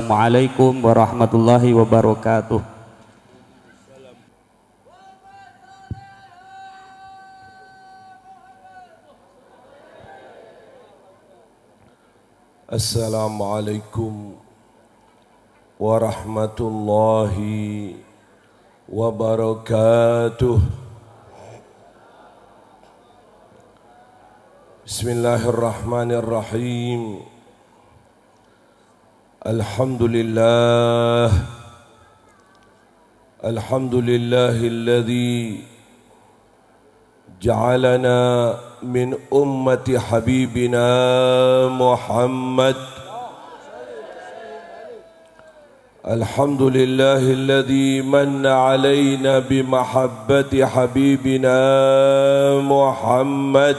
Wassalamualaikum warahmatullahi wabarakatuh. Assalamualaikum warahmatullahi wabarakatuh. Bismillahirrahmanirrahim. Alhamdulillah. Alhamdulillahilladzi ja'alana min ummati habibina Muhammad. Alhamdulillahilladzi manna alaina bimahabbati habibina Muhammad.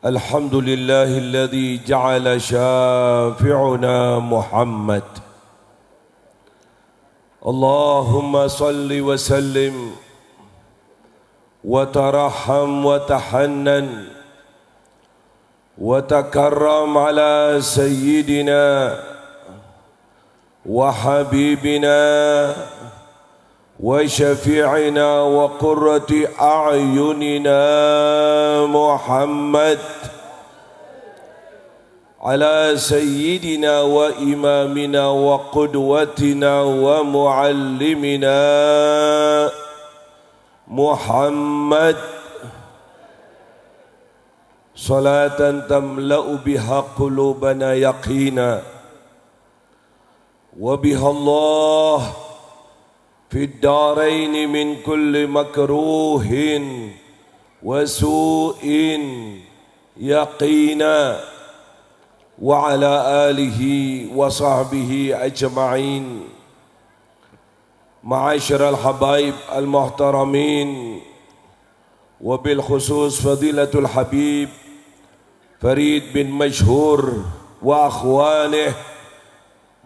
Alhamdulillahilladzi ja'ala syafi'una Muhammad. Allahumma salli wa sallim wa tarahham wa tahannan wa takarram ala sayyidina wa habibina wa syafi'ina wa qurrati a'yunina Muhammad ala sayyidina wa imamina wa qudwatina wa muallimina Muhammad salatan tamla'u biha qulubana yaqina wa biha Allah fi ad-darain min kulli makruhin wa su'in yaqina wa ala alihi wa sahbihi ajma'in. Ma'asyiral habaib al-muhtaramin wa bil khusus fadilatul habib Farid bin Mashhur wa akhwanih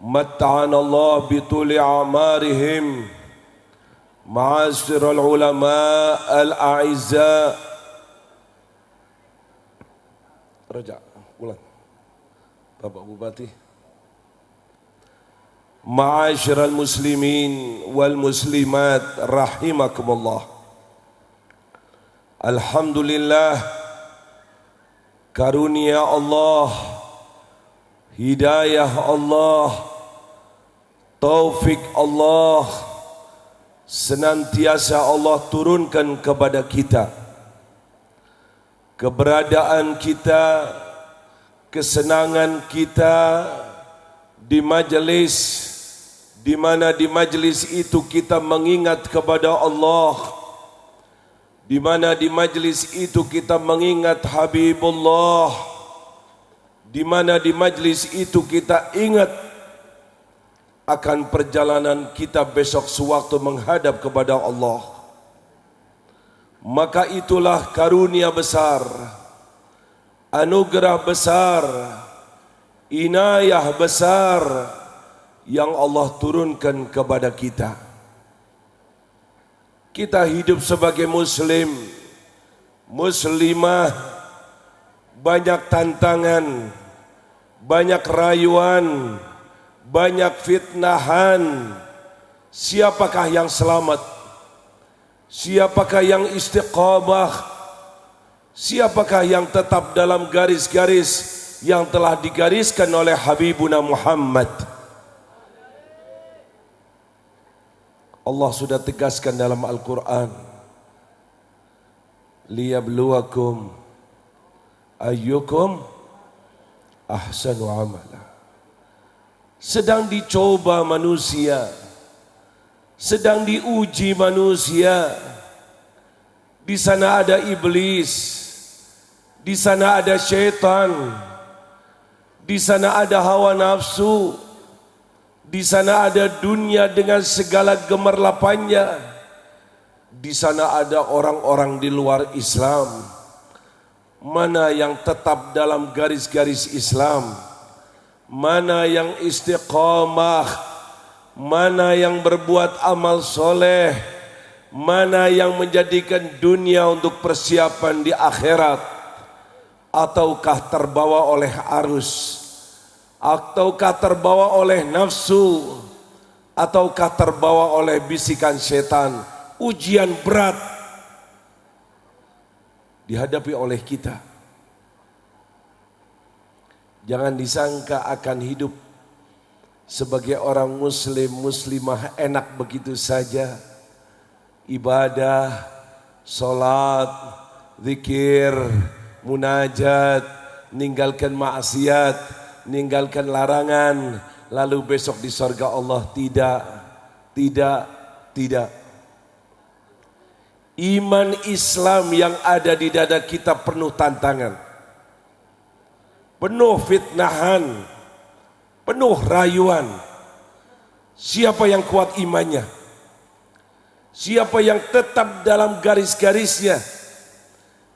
matta'ana Allah bituli amarihim. Ma'asyiral ulama al-a'izza. Raja ulang Bapak Bupati. Ma'asyiral muslimin wal muslimat rahimakumullah. Alhamdulillah, karunia Allah, hidayah Allah, taufik Allah senantiasa Allah turunkan kepada kita. Keberadaan kita, kesenangan kita di majelis, di mana di majelis itu kita mengingat kepada Allah, di mana di majelis itu kita mengingat Habibullah, di mana di majelis itu kita ingat akan perjalanan kita besok sewaktu menghadap kepada Allah. Maka itulah karunia besar, anugerah besar, inayah besar yang Allah turunkan kepada kita. Kita hidup sebagai muslim, muslimah, banyak tantangan, banyak rayuan, banyak fitnahan. Siapakah yang selamat? Siapakah yang istiqamah? Siapakah yang tetap dalam garis-garis yang telah digariskan oleh Habibuna Muhammad? Allah sudah tegaskan dalam Al-Quran, liyabluwakum ayyukum ahsanu amala. Sedang dicoba manusia, sedang diuji manusia. Di sana ada iblis, di sana ada syaitan, di sana ada hawa nafsu, di sana ada dunia dengan segala gemerlapannya. Di sana ada orang-orang di luar Islam. Mana yang tetap dalam garis-garis Islam, mana yang istiqamah, mana yang berbuat amal soleh, mana yang menjadikan dunia untuk persiapan di akhirat, ataukah terbawa oleh arus, ataukah terbawa oleh nafsu, ataukah terbawa oleh bisikan setan. Ujian berat dihadapi oleh kita. Jangan disangka akan hidup sebagai orang muslim, muslimah enak begitu saja. Ibadah, sholat, zikir, munajat, ninggalkan maksiat, ninggalkan larangan, lalu besok di surga Allah. Tidak. Iman Islam yang ada di dada kita penuh tantangan, penuh fitnahan, penuh rayuan. Siapa yang kuat imannya? Siapa yang tetap dalam garis-garisnya?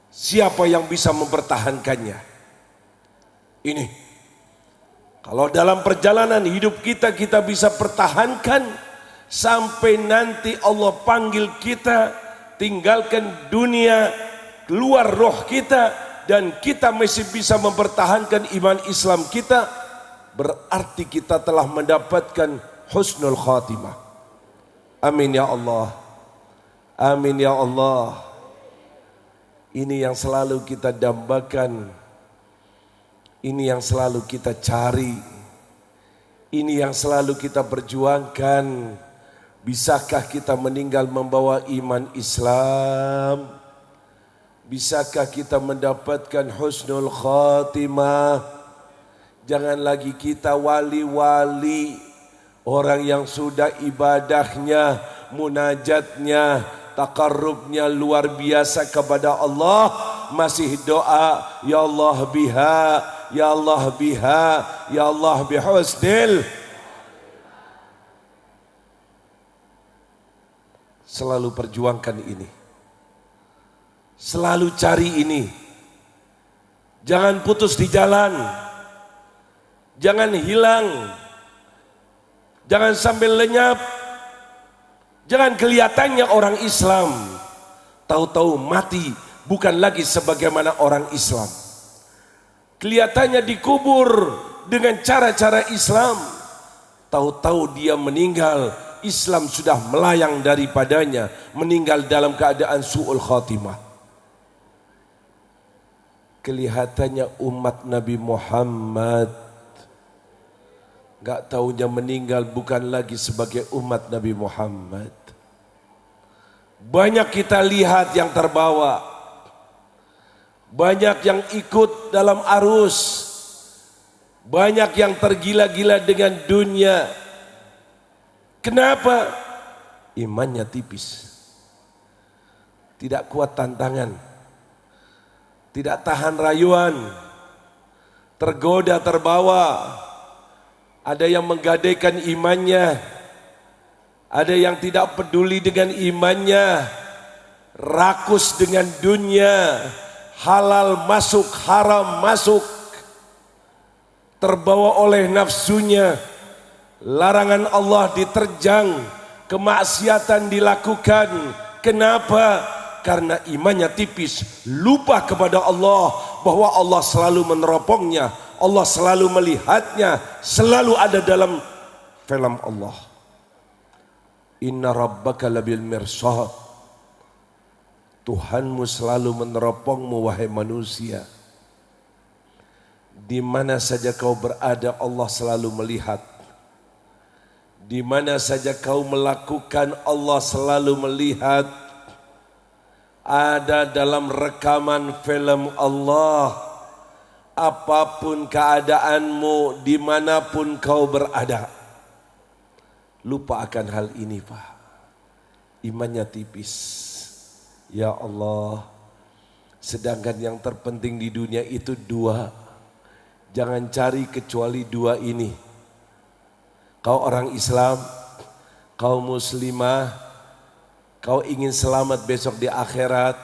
Siapa yang bisa mempertahankannya? Ini, kalau dalam perjalanan hidup kita bisa pertahankan sampai nanti Allah panggil kita, tinggalkan dunia, keluar roh kita, dan kita masih bisa mempertahankan iman Islam kita, berarti kita telah mendapatkan husnul khatimah. Amin ya Allah. Amin ya Allah. Ini yang selalu kita dambakan, ini yang selalu kita cari, ini yang selalu kita perjuangkan. Bisakah kita meninggal membawa iman Islam? Bisakah kita mendapatkan husnul khatimah? Jangan lagi kita wali-wali, orang yang sudah ibadahnya, munajatnya, takarrubnya luar biasa kepada Allah, masih doa, ya Allah biha, ya Allah biha, ya Allah bihusnil. Selalu perjuangkan ini, selalu cari ini. Jangan putus di jalan, jangan hilang, jangan sampai lenyap. Jangan kelihatannya orang Islam, tahu-tahu mati bukan lagi sebagaimana orang Islam. Kelihatannya dikubur dengan cara-cara Islam, tahu-tahu dia meninggal, Islam sudah melayang daripadanya, meninggal dalam keadaan su'ul khatimah. Kelihatannya umat Nabi Muhammad, gak taunya meninggal bukan lagi sebagai umat Nabi Muhammad. Banyak kita lihat yang terbawa, banyak yang ikut dalam arus, banyak yang tergila-gila dengan dunia. Kenapa? Imannya tipis, tidak kuat tantangan, tidak tahan rayuan, tergoda, terbawa. Ada yang menggadaikan imannya, ada yang tidak peduli dengan imannya, rakus dengan dunia, halal masuk, haram masuk, terbawa oleh nafsunya, larangan Allah diterjang, kemaksiatan dilakukan. Kenapa? Karena imannya tipis, lupa kepada Allah, bahwa Allah selalu meneropongnya, Allah selalu melihatnya, selalu ada dalam film Allah. Inna rabbaka labil mirsad. Tuhanmu selalu meneropongmu wahai manusia. Di mana saja kau berada, Allah selalu melihat. Di mana saja kau melakukan, Allah selalu melihat. Ada dalam rekaman film Allah. Apapun keadaanmu, dimanapun kau berada. Lupa akan hal ini, Pak. Imannya tipis. Ya Allah, sedangkan yang terpenting di dunia itu dua. Jangan cari kecuali dua ini. Kau orang Islam, kau muslimah, kau ingin selamat besok di akhirat,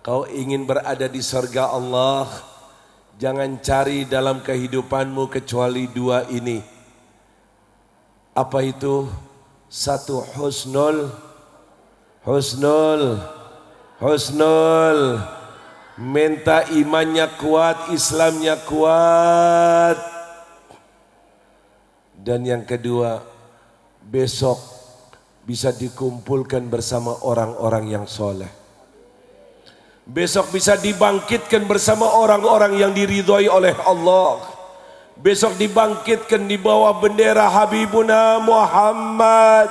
kau ingin berada di surga Allah, jangan cari dalam kehidupanmu kecuali dua ini. Apa itu? Satu, husnul, minta imannya kuat, Islamnya kuat. Dan yang kedua, besok bisa dikumpulkan bersama orang-orang yang soleh. Besok bisa dibangkitkan bersama orang-orang yang diridhoi oleh Allah. Besok dibangkitkan di bawah bendera Habibuna Muhammad.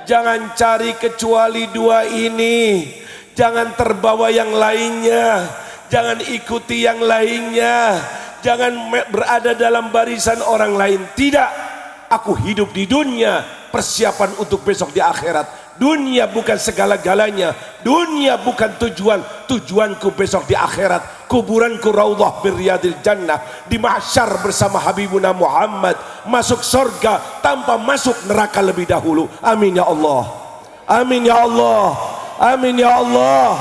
Jangan cari kecuali dua ini. Jangan terbawa yang lainnya. Jangan ikuti yang lainnya. Jangan berada dalam barisan orang lain. Tidak. Aku hidup di dunia, persiapan untuk besok di akhirat. Dunia bukan segala-galanya. Dunia bukan tujuan. Tujuanku besok di akhirat. Kuburanku raudhah birriyadil jannah. Di mahsyar bersama Habibuna Muhammad. Masuk surga tanpa masuk neraka lebih dahulu. Amin ya Allah. Amin ya Allah. Amin ya Allah.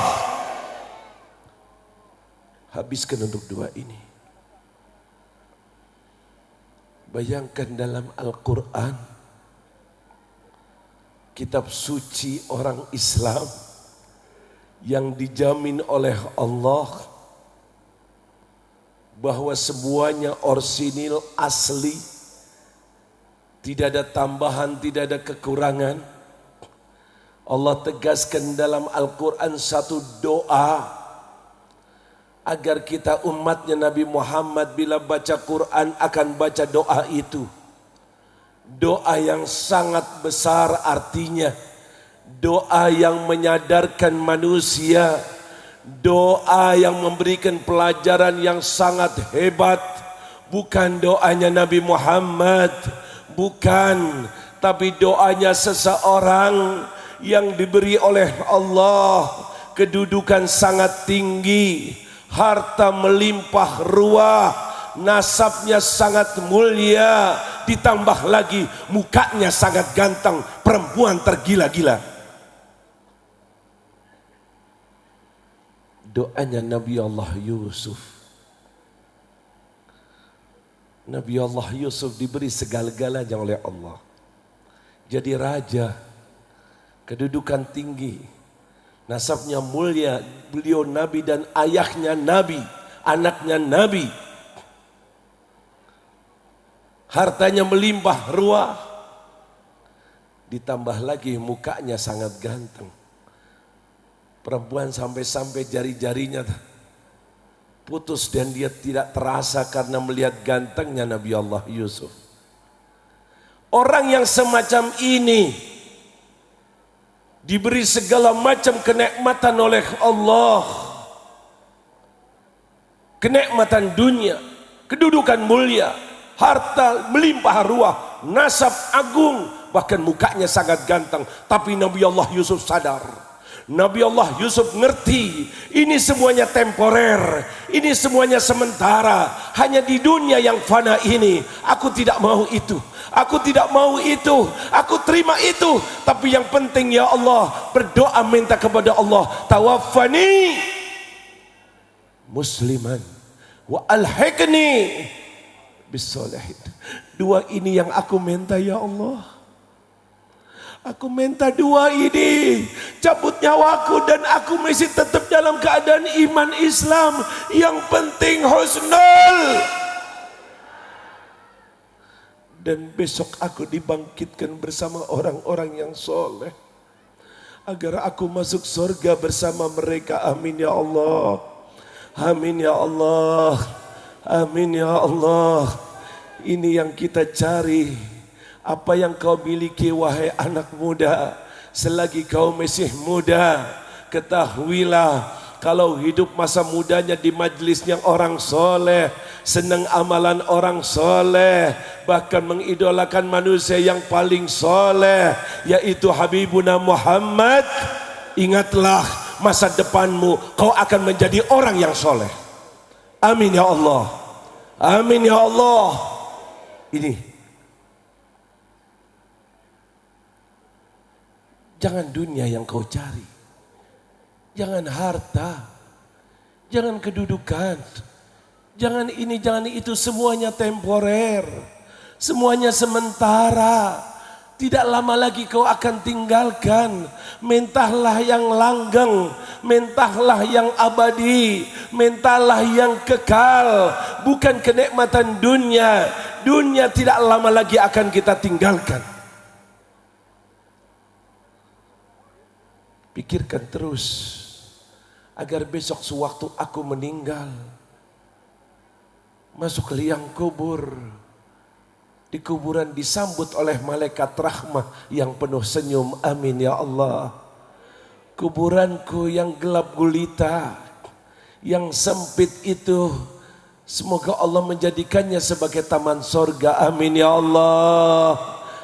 Habiskan untuk dua ini. Bayangkan dalam Al-Quran, kitab suci orang Islam yang dijamin oleh Allah bahwa semuanya orsinil asli, tidak ada tambahan, tidak ada kekurangan. Allah tegaskan dalam Al-Quran satu doa agar kita umatnya Nabi Muhammad bila baca Quran akan baca doa itu. Doa yang sangat besar artinya. Doa yang menyadarkan manusia. Doa yang memberikan pelajaran yang sangat hebat. Bukan doanya Nabi Muhammad. Bukan. Tapi doanya seseorang yang diberi oleh Allah kedudukan sangat tinggi. Harta melimpah ruah, nasabnya sangat mulia, ditambah lagi mukanya sangat ganteng, perempuan tergila-gila. Doanya Nabi Allah Yusuf. Nabi Allah Yusuf diberi segala-galanya oleh Allah. Jadi raja, kedudukan tinggi. Nasabnya mulia, beliau nabi dan ayahnya nabi, anaknya nabi. Hartanya melimpah ruah. Ditambah lagi mukanya sangat ganteng. Perempuan sampai-sampai jari-jarinya putus dan dia tidak terasa karena melihat gantengnya Nabi Allah Yusuf. Orang yang semacam ini diberi segala macam kenikmatan oleh Allah. Kenikmatan dunia, kedudukan mulia, harta melimpah ruah, nasab agung, bahkan mukanya sangat ganteng. Tapi Nabi Allah Yusuf sadar. Nabi Allah Yusuf ngerti, ini semuanya temporer, ini semuanya sementara, hanya di dunia yang fana ini. Aku tidak mau itu, aku tidak mau itu, aku terima itu. Tapi yang penting ya Allah, berdoa minta kepada Allah, tawaffani musliman wa alhiqni bisolihin. Dua ini yang aku minta ya Allah. Aku minta dua ini, cabut nyawaku dan aku masih tetap dalam keadaan iman Islam. Yang penting husnul. Dan besok aku dibangkitkan bersama orang-orang yang soleh. Agar aku masuk surga bersama mereka. Amin ya Allah. Amin ya Allah. Amin ya Allah. Ini yang kita cari. Apa yang kau miliki wahai anak muda, selagi kau masih muda, ketahuilah kalau hidup masa mudanya di majlisnya orang soleh, senang amalan orang soleh, bahkan mengidolakan manusia yang paling soleh, yaitu Habibuna Muhammad. Ingatlah masa depanmu, kau akan menjadi orang yang soleh. Amin ya Allah. Amin ya Allah. Ini jangan dunia yang kau cari. Jangan harta. Jangan kedudukan. Jangan ini, jangan itu. Semuanya temporer. Semuanya sementara. Tidak lama lagi kau akan tinggalkan. Mintalah yang langgeng. Mintalah yang abadi. Mintalah yang kekal. Bukan kenikmatan dunia. Dunia tidak lama lagi akan kita tinggalkan. Pikirkan terus agar besok sewaktu aku meninggal, masuk ke liang kubur, di kuburan disambut oleh malaikat rahmah yang penuh senyum. Amin ya Allah. Kuburanku yang gelap gulita, yang sempit itu, semoga Allah menjadikannya sebagai taman sorga. Amin ya Allah.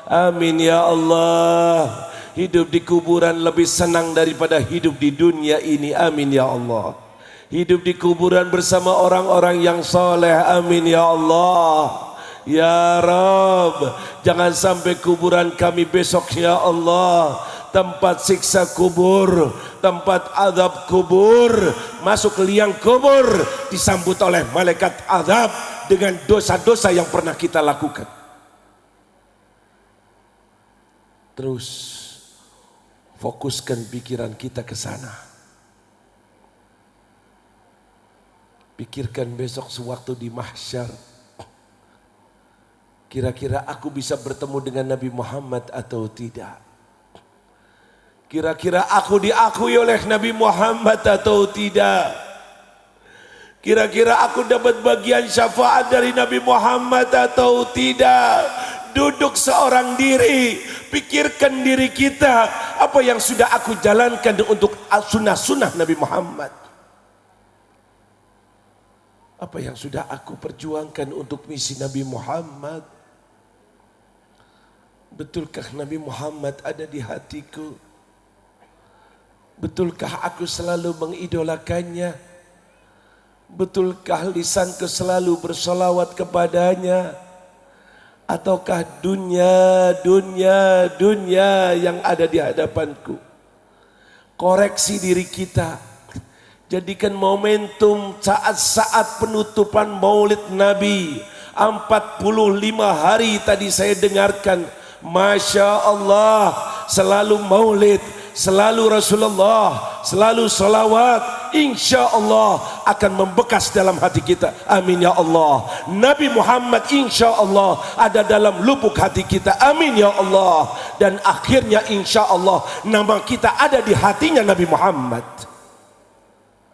Amin ya Allah. Hidup di kuburan lebih senang daripada hidup di dunia ini. Amin ya Allah. Hidup di kuburan bersama orang-orang yang soleh. Amin ya Allah. Ya Rabb, jangan sampai kuburan kami besok ya Allah tempat siksa kubur, tempat azab kubur, masuk ke liang kubur disambut oleh malaikat azab dengan dosa-dosa yang pernah kita lakukan. Terus fokuskan pikiran kita ke sana. Pikirkan besok sewaktu di mahsyar, kira-kira aku bisa bertemu dengan Nabi Muhammad atau tidak? Kira-kira aku diakui oleh Nabi Muhammad atau tidak? Kira-kira aku dapat bagian syafaat dari Nabi Muhammad atau tidak? Duduk seorang diri, pikirkan diri kita, apa yang sudah aku jalankan untuk sunnah-sunnah Nabi Muhammad. Apa yang sudah aku perjuangkan untuk misi Nabi Muhammad. Betulkah Nabi Muhammad ada di hatiku? Betulkah aku selalu mengidolakannya? Betulkah lisanku selalu bersolawat kepadanya? Ataukah dunia yang ada di hadapanku? Koreksi diri kita. Jadikan momentum saat-saat penutupan Maulid Nabi 45 hari tadi saya dengarkan. Masya Allah, selalu maulid, selalu Rasulullah, selalu salawat, insya Allah akan membekas dalam hati kita. Amin ya Allah. Nabi Muhammad insya Allah ada dalam lubuk hati kita. Amin ya Allah. Dan akhirnya insya Allah nama kita ada di hatinya Nabi Muhammad.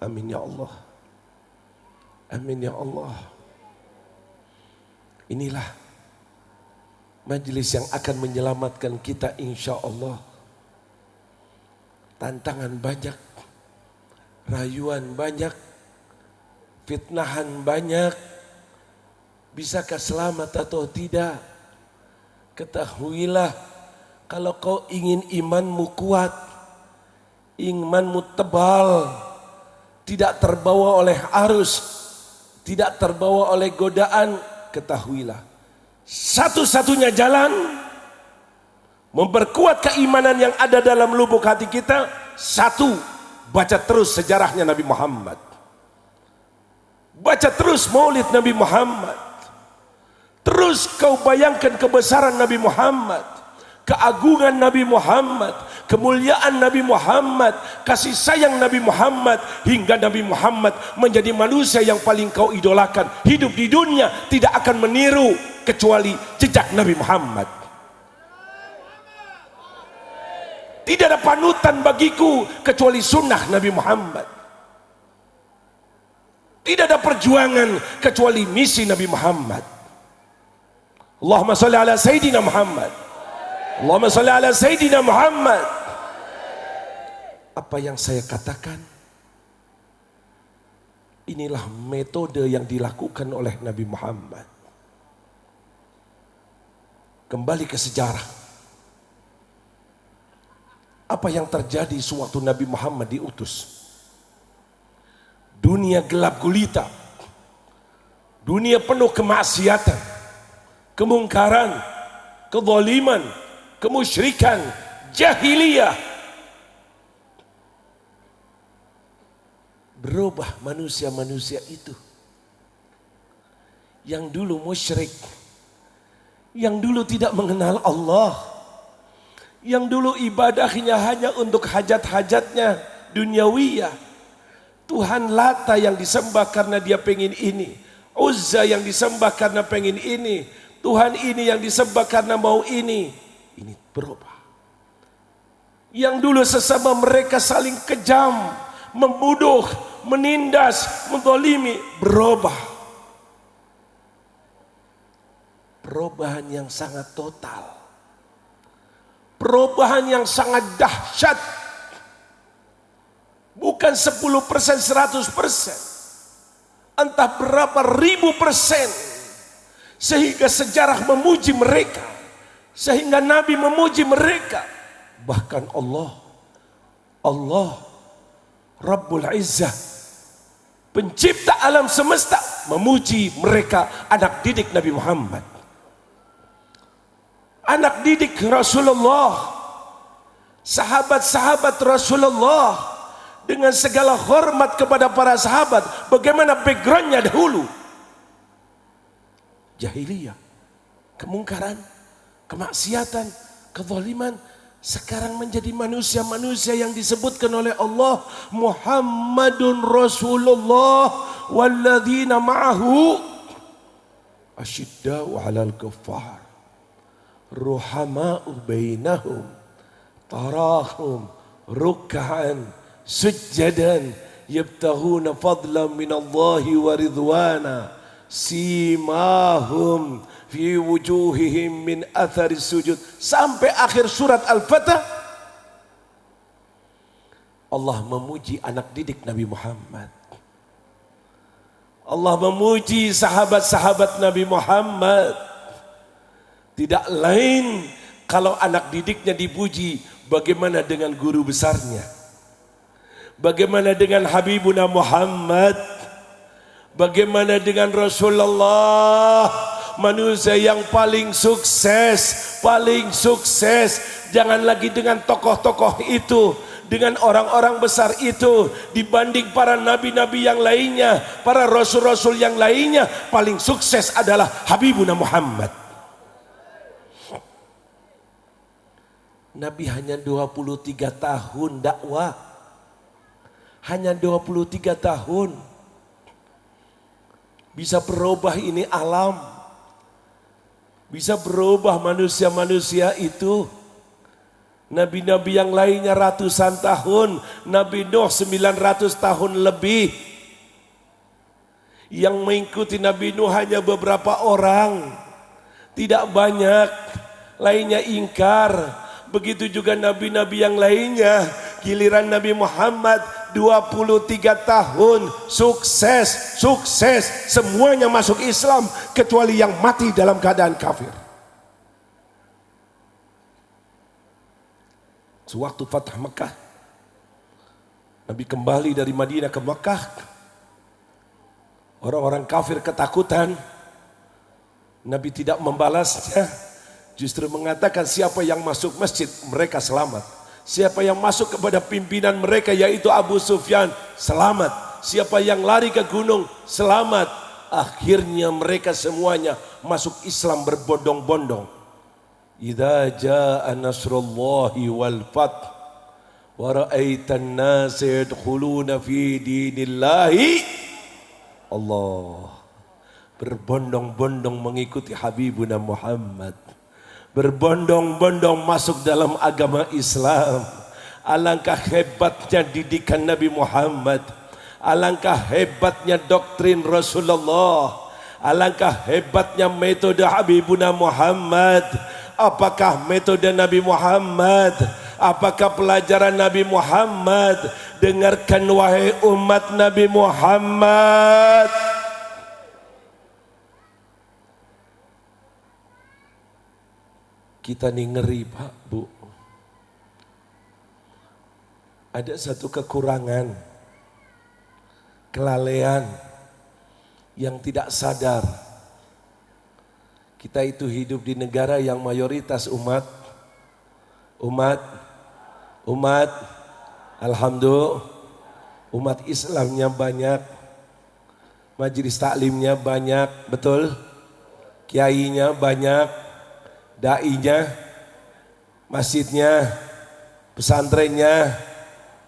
Amin ya Allah. Amin ya Allah. Inilah majelis yang akan menyelamatkan kita insya Allah. Tantangan banyak, rayuan banyak, fitnahan banyak. Bisakah selamat atau tidak? Ketahuilah, kalau kau ingin imanmu kuat, imanmu tebal, tidak terbawa oleh arus, tidak terbawa oleh godaan, ketahuilah, satu-satunya jalan memperkuat keimanan yang ada dalam lubuk hati kita, satu, baca terus sejarahnya Nabi Muhammad, baca terus maulid Nabi Muhammad, terus kau bayangkan kebesaran Nabi Muhammad, keagungan Nabi Muhammad, kemuliaan Nabi Muhammad, kasih sayang Nabi Muhammad, hingga Nabi Muhammad menjadi manusia yang paling kau idolakan. Hidup di dunia tidak akan meniru kecuali jejak Nabi Muhammad. Tidak ada panutan bagiku kecuali sunnah Nabi Muhammad. Tidak ada perjuangan kecuali misi Nabi Muhammad. Allahumma salli ala Sayyidina Muhammad. Allahumma salli ala Sayyidina Muhammad. Apa yang saya katakan, inilah metode yang dilakukan oleh Nabi Muhammad. Kembali ke sejarah. Apa yang terjadi sewaktu Nabi Muhammad diutus? Dunia gelap gulita, dunia penuh kemaksiatan, kemungkaran, kezaliman, kemusyrikan, jahiliyah. Berubah manusia-manusia itu yang dulu musyrik, yang dulu tidak mengenal Allah, yang dulu ibadahnya hanya untuk hajat-hajatnya duniawiyah. Tuhan Lata yang disembah karena dia pengen ini, Uzza yang disembah karena pengen ini, Tuhan ini yang disembah karena mau ini berubah. Yang dulu sesama mereka saling kejam, membunuh, menindas, menzalimi, berubah. Perubahan yang sangat total. Perubahan yang sangat dahsyat. Bukan 10%, 100%. Entah berapa ribu persen. Sehingga sejarah memuji mereka. Sehingga Nabi memuji mereka. Bahkan Allah Rabbul Izzah, pencipta alam semesta, memuji mereka, anak didik Nabi Muhammad, anak didik Rasulullah, sahabat-sahabat Rasulullah, dengan segala hormat kepada para sahabat. Bagaimana backgroundnya dahulu? Jahiliyah, kemungkaran, kemaksiatan, kezaliman. Sekarang menjadi manusia-manusia yang disebutkan oleh Allah, Muhammadun Rasulullah walladzina ma'ahu asyidda'u 'alal kuffar ruhama'u bainahum tarahum ruk'an sujjadan yabtaghuna fadlan minallahi wa ridwana simahum fi wujuhihim min athari sujud, sampai akhir surat Al-Fatah. Allah memuji anak didik Nabi Muhammad. Allah memuji sahabat-sahabat Nabi Muhammad. Tidak lain kalau anak didiknya dipuji, bagaimana dengan guru besarnya? Bagaimana dengan Habibuna Muhammad? Bagaimana dengan Rasulullah, manusia yang paling sukses, jangan lagi dengan tokoh-tokoh itu, dengan orang-orang besar itu, dibanding para nabi-nabi yang lainnya, para rasul-rasul yang lainnya, paling sukses adalah Habibuna Muhammad. Nabi hanya 23 tahun dakwah, hanya 23 tahun. Bisa berubah ini alam, bisa berubah manusia-manusia itu. Nabi-nabi yang lainnya ratusan tahun, Nabi Nuh 900 tahun lebih. Yang mengikuti Nabi Nuh hanya beberapa orang, tidak banyak, lainnya ingkar. Begitu juga nabi-nabi yang lainnya. Giliran Nabi Muhammad 23 tahun sukses, semuanya masuk Islam kecuali yang mati dalam keadaan kafir. Sewaktu Fatah Mekah, Nabi kembali dari Madinah ke Mekah, orang-orang kafir ketakutan. Nabi tidak membalasnya, justru mengatakan siapa yang masuk masjid mereka selamat. Siapa yang masuk kepada pimpinan mereka yaitu Abu Sufyan, selamat. Siapa yang lari ke gunung, selamat. Akhirnya mereka semuanya masuk Islam berbondong-bondong. Idza jaa nasrullahi wal fath wa ra'aitan nasa yadkhuluna fi dinillahi, Allah berbondong-bondong mengikuti Habibuna Muhammad, berbondong-bondong masuk dalam agama Islam. Alangkah hebatnya didikan Nabi Muhammad, alangkah hebatnya doktrin Rasulullah, alangkah hebatnya metode Habibuna Muhammad. Apakah metode Nabi Muhammad? Apakah pelajaran Nabi Muhammad? Dengarkan wahai umat Nabi Muhammad. Kita nih ngeri Pak, Bu. Ada satu kekurangan, kelalaian yang tidak sadar. Kita itu hidup di negara yang mayoritas umat, alhamdulillah, umat Islamnya banyak, majelis taklimnya banyak, betul, kiainya banyak, dai-nya, masjidnya, pesantrennya,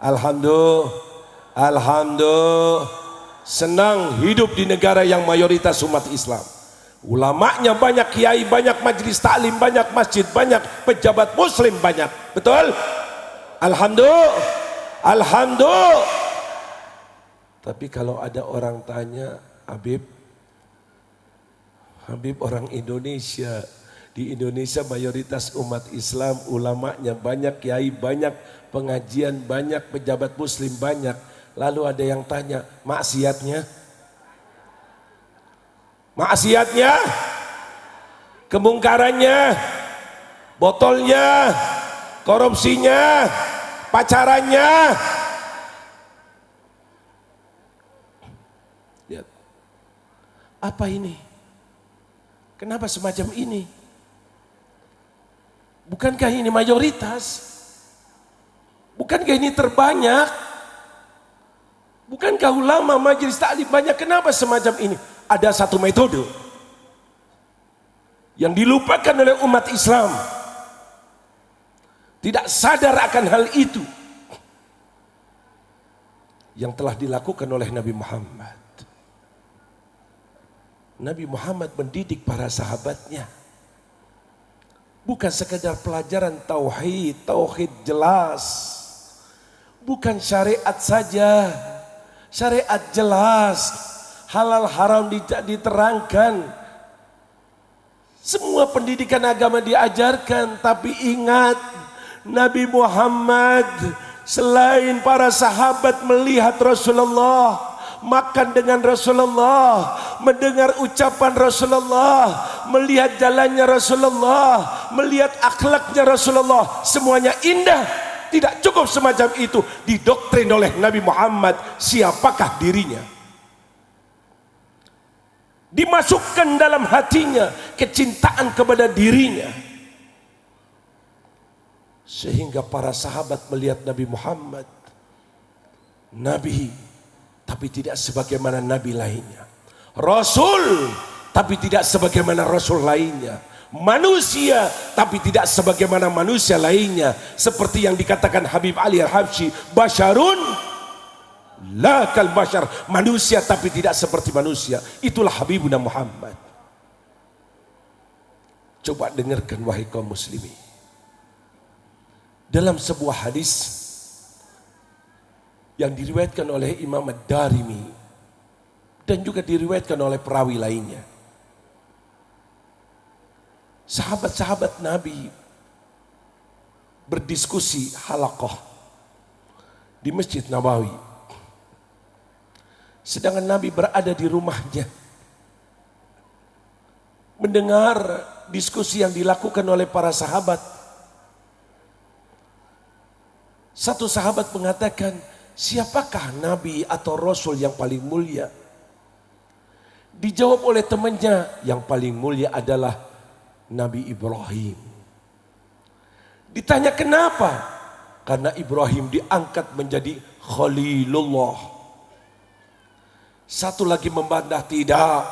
alhamdulillah, senang hidup di negara yang mayoritas umat Islam. Ulamanya banyak, kiai banyak, majelis taklim banyak, masjid banyak, pejabat muslim banyak. Betul? Alhamdulillah. Tapi kalau ada orang tanya, Habib orang Indonesia, di Indonesia mayoritas umat Islam, ulamanya banyak, kiai banyak, pengajian banyak, pejabat muslim banyak. Lalu ada yang tanya, maksiatnya, kemungkarannya, botolnya, korupsinya, pacarannya. Lihat, apa ini? Kenapa semacam ini? Bukankah ini mayoritas? Bukankah ini terbanyak? Bukankah ulama majelis taklim banyak? Kenapa semacam ini? Ada satu metode yang dilupakan oleh umat Islam. Tidak sadar akan hal itu yang telah dilakukan oleh Nabi Muhammad. Nabi Muhammad mendidik para sahabatnya. Bukan sekedar pelajaran tauhid jelas. Bukan syariat saja. Syariat jelas, halal haram diterangkan. Semua pendidikan agama diajarkan, tapi ingat, Nabi Muhammad selain para sahabat melihat Rasulullah, makan dengan Rasulullah, mendengar ucapan Rasulullah, melihat jalannya Rasulullah, melihat akhlaknya Rasulullah, semuanya indah. Tidak cukup semacam itu, didoktrin oleh Nabi Muhammad siapakah dirinya. Dimasukkan dalam hatinya kecintaan kepada dirinya. Sehingga para sahabat melihat Nabi Muhammad, Nabi tapi tidak sebagaimana Nabi lainnya. Rasul tapi tidak sebagaimana Rasul lainnya. Manusia tapi tidak sebagaimana manusia lainnya. Seperti yang dikatakan Habib Ali Al-Habsyi, basyarun la kal basyar, manusia tapi tidak seperti manusia. Itulah Habibuna Muhammad. Coba dengarkan wahai kaum muslimin. Dalam sebuah hadis yang diriwayatkan oleh Imam Ad-Darimi dan juga diriwayatkan oleh perawi lainnya, sahabat-sahabat Nabi berdiskusi halaqah di Masjid Nabawi. Sedangkan Nabi berada di rumahnya, mendengar diskusi yang dilakukan oleh para sahabat. Satu sahabat mengatakan, siapakah Nabi atau Rasul yang paling mulia? Dijawab oleh temannya, yang paling mulia adalah Nabi Ibrahim. Ditanya kenapa? Karena Ibrahim diangkat menjadi Khalilullah. Satu lagi membantah, tidak.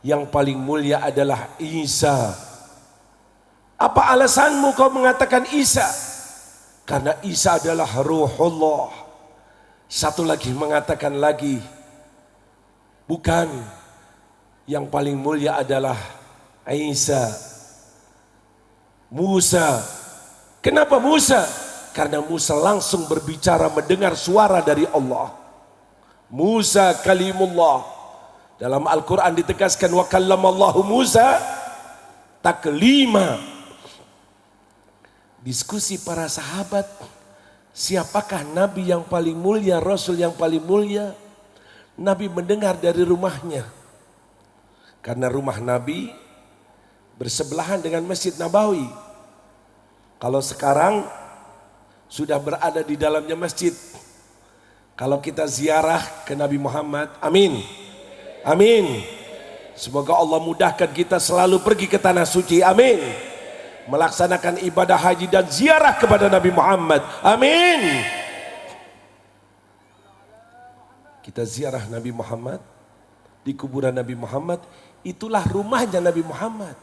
Yang paling mulia adalah Isa. Apa alasanmu kau mengatakan Isa? Karena Isa adalah Ruhullah. Satu lagi mengatakan lagi, bukan. Yang paling mulia adalah Isa, Musa. Kenapa Musa? Karena Musa langsung berbicara, mendengar suara dari Allah. Musa kalimullah. Dalam Al-Quran ditegaskan, wa kallamallahu Musa taklima. Diskusi para sahabat, siapakah Nabi yang paling mulia, Rasul yang paling mulia? Nabi mendengar dari rumahnya. Karena rumah Nabi bersebelahan dengan Masjid Nabawi. Kalau sekarang sudah berada di dalamnya masjid. Kalau kita ziarah ke Nabi Muhammad, amin. Amin. Semoga Allah mudahkan kita selalu pergi ke tanah suci, amin. Melaksanakan ibadah haji dan ziarah kepada Nabi Muhammad, amin. Kita ziarah Nabi Muhammad di kuburan Nabi Muhammad, itulah rumahnya Nabi Muhammad.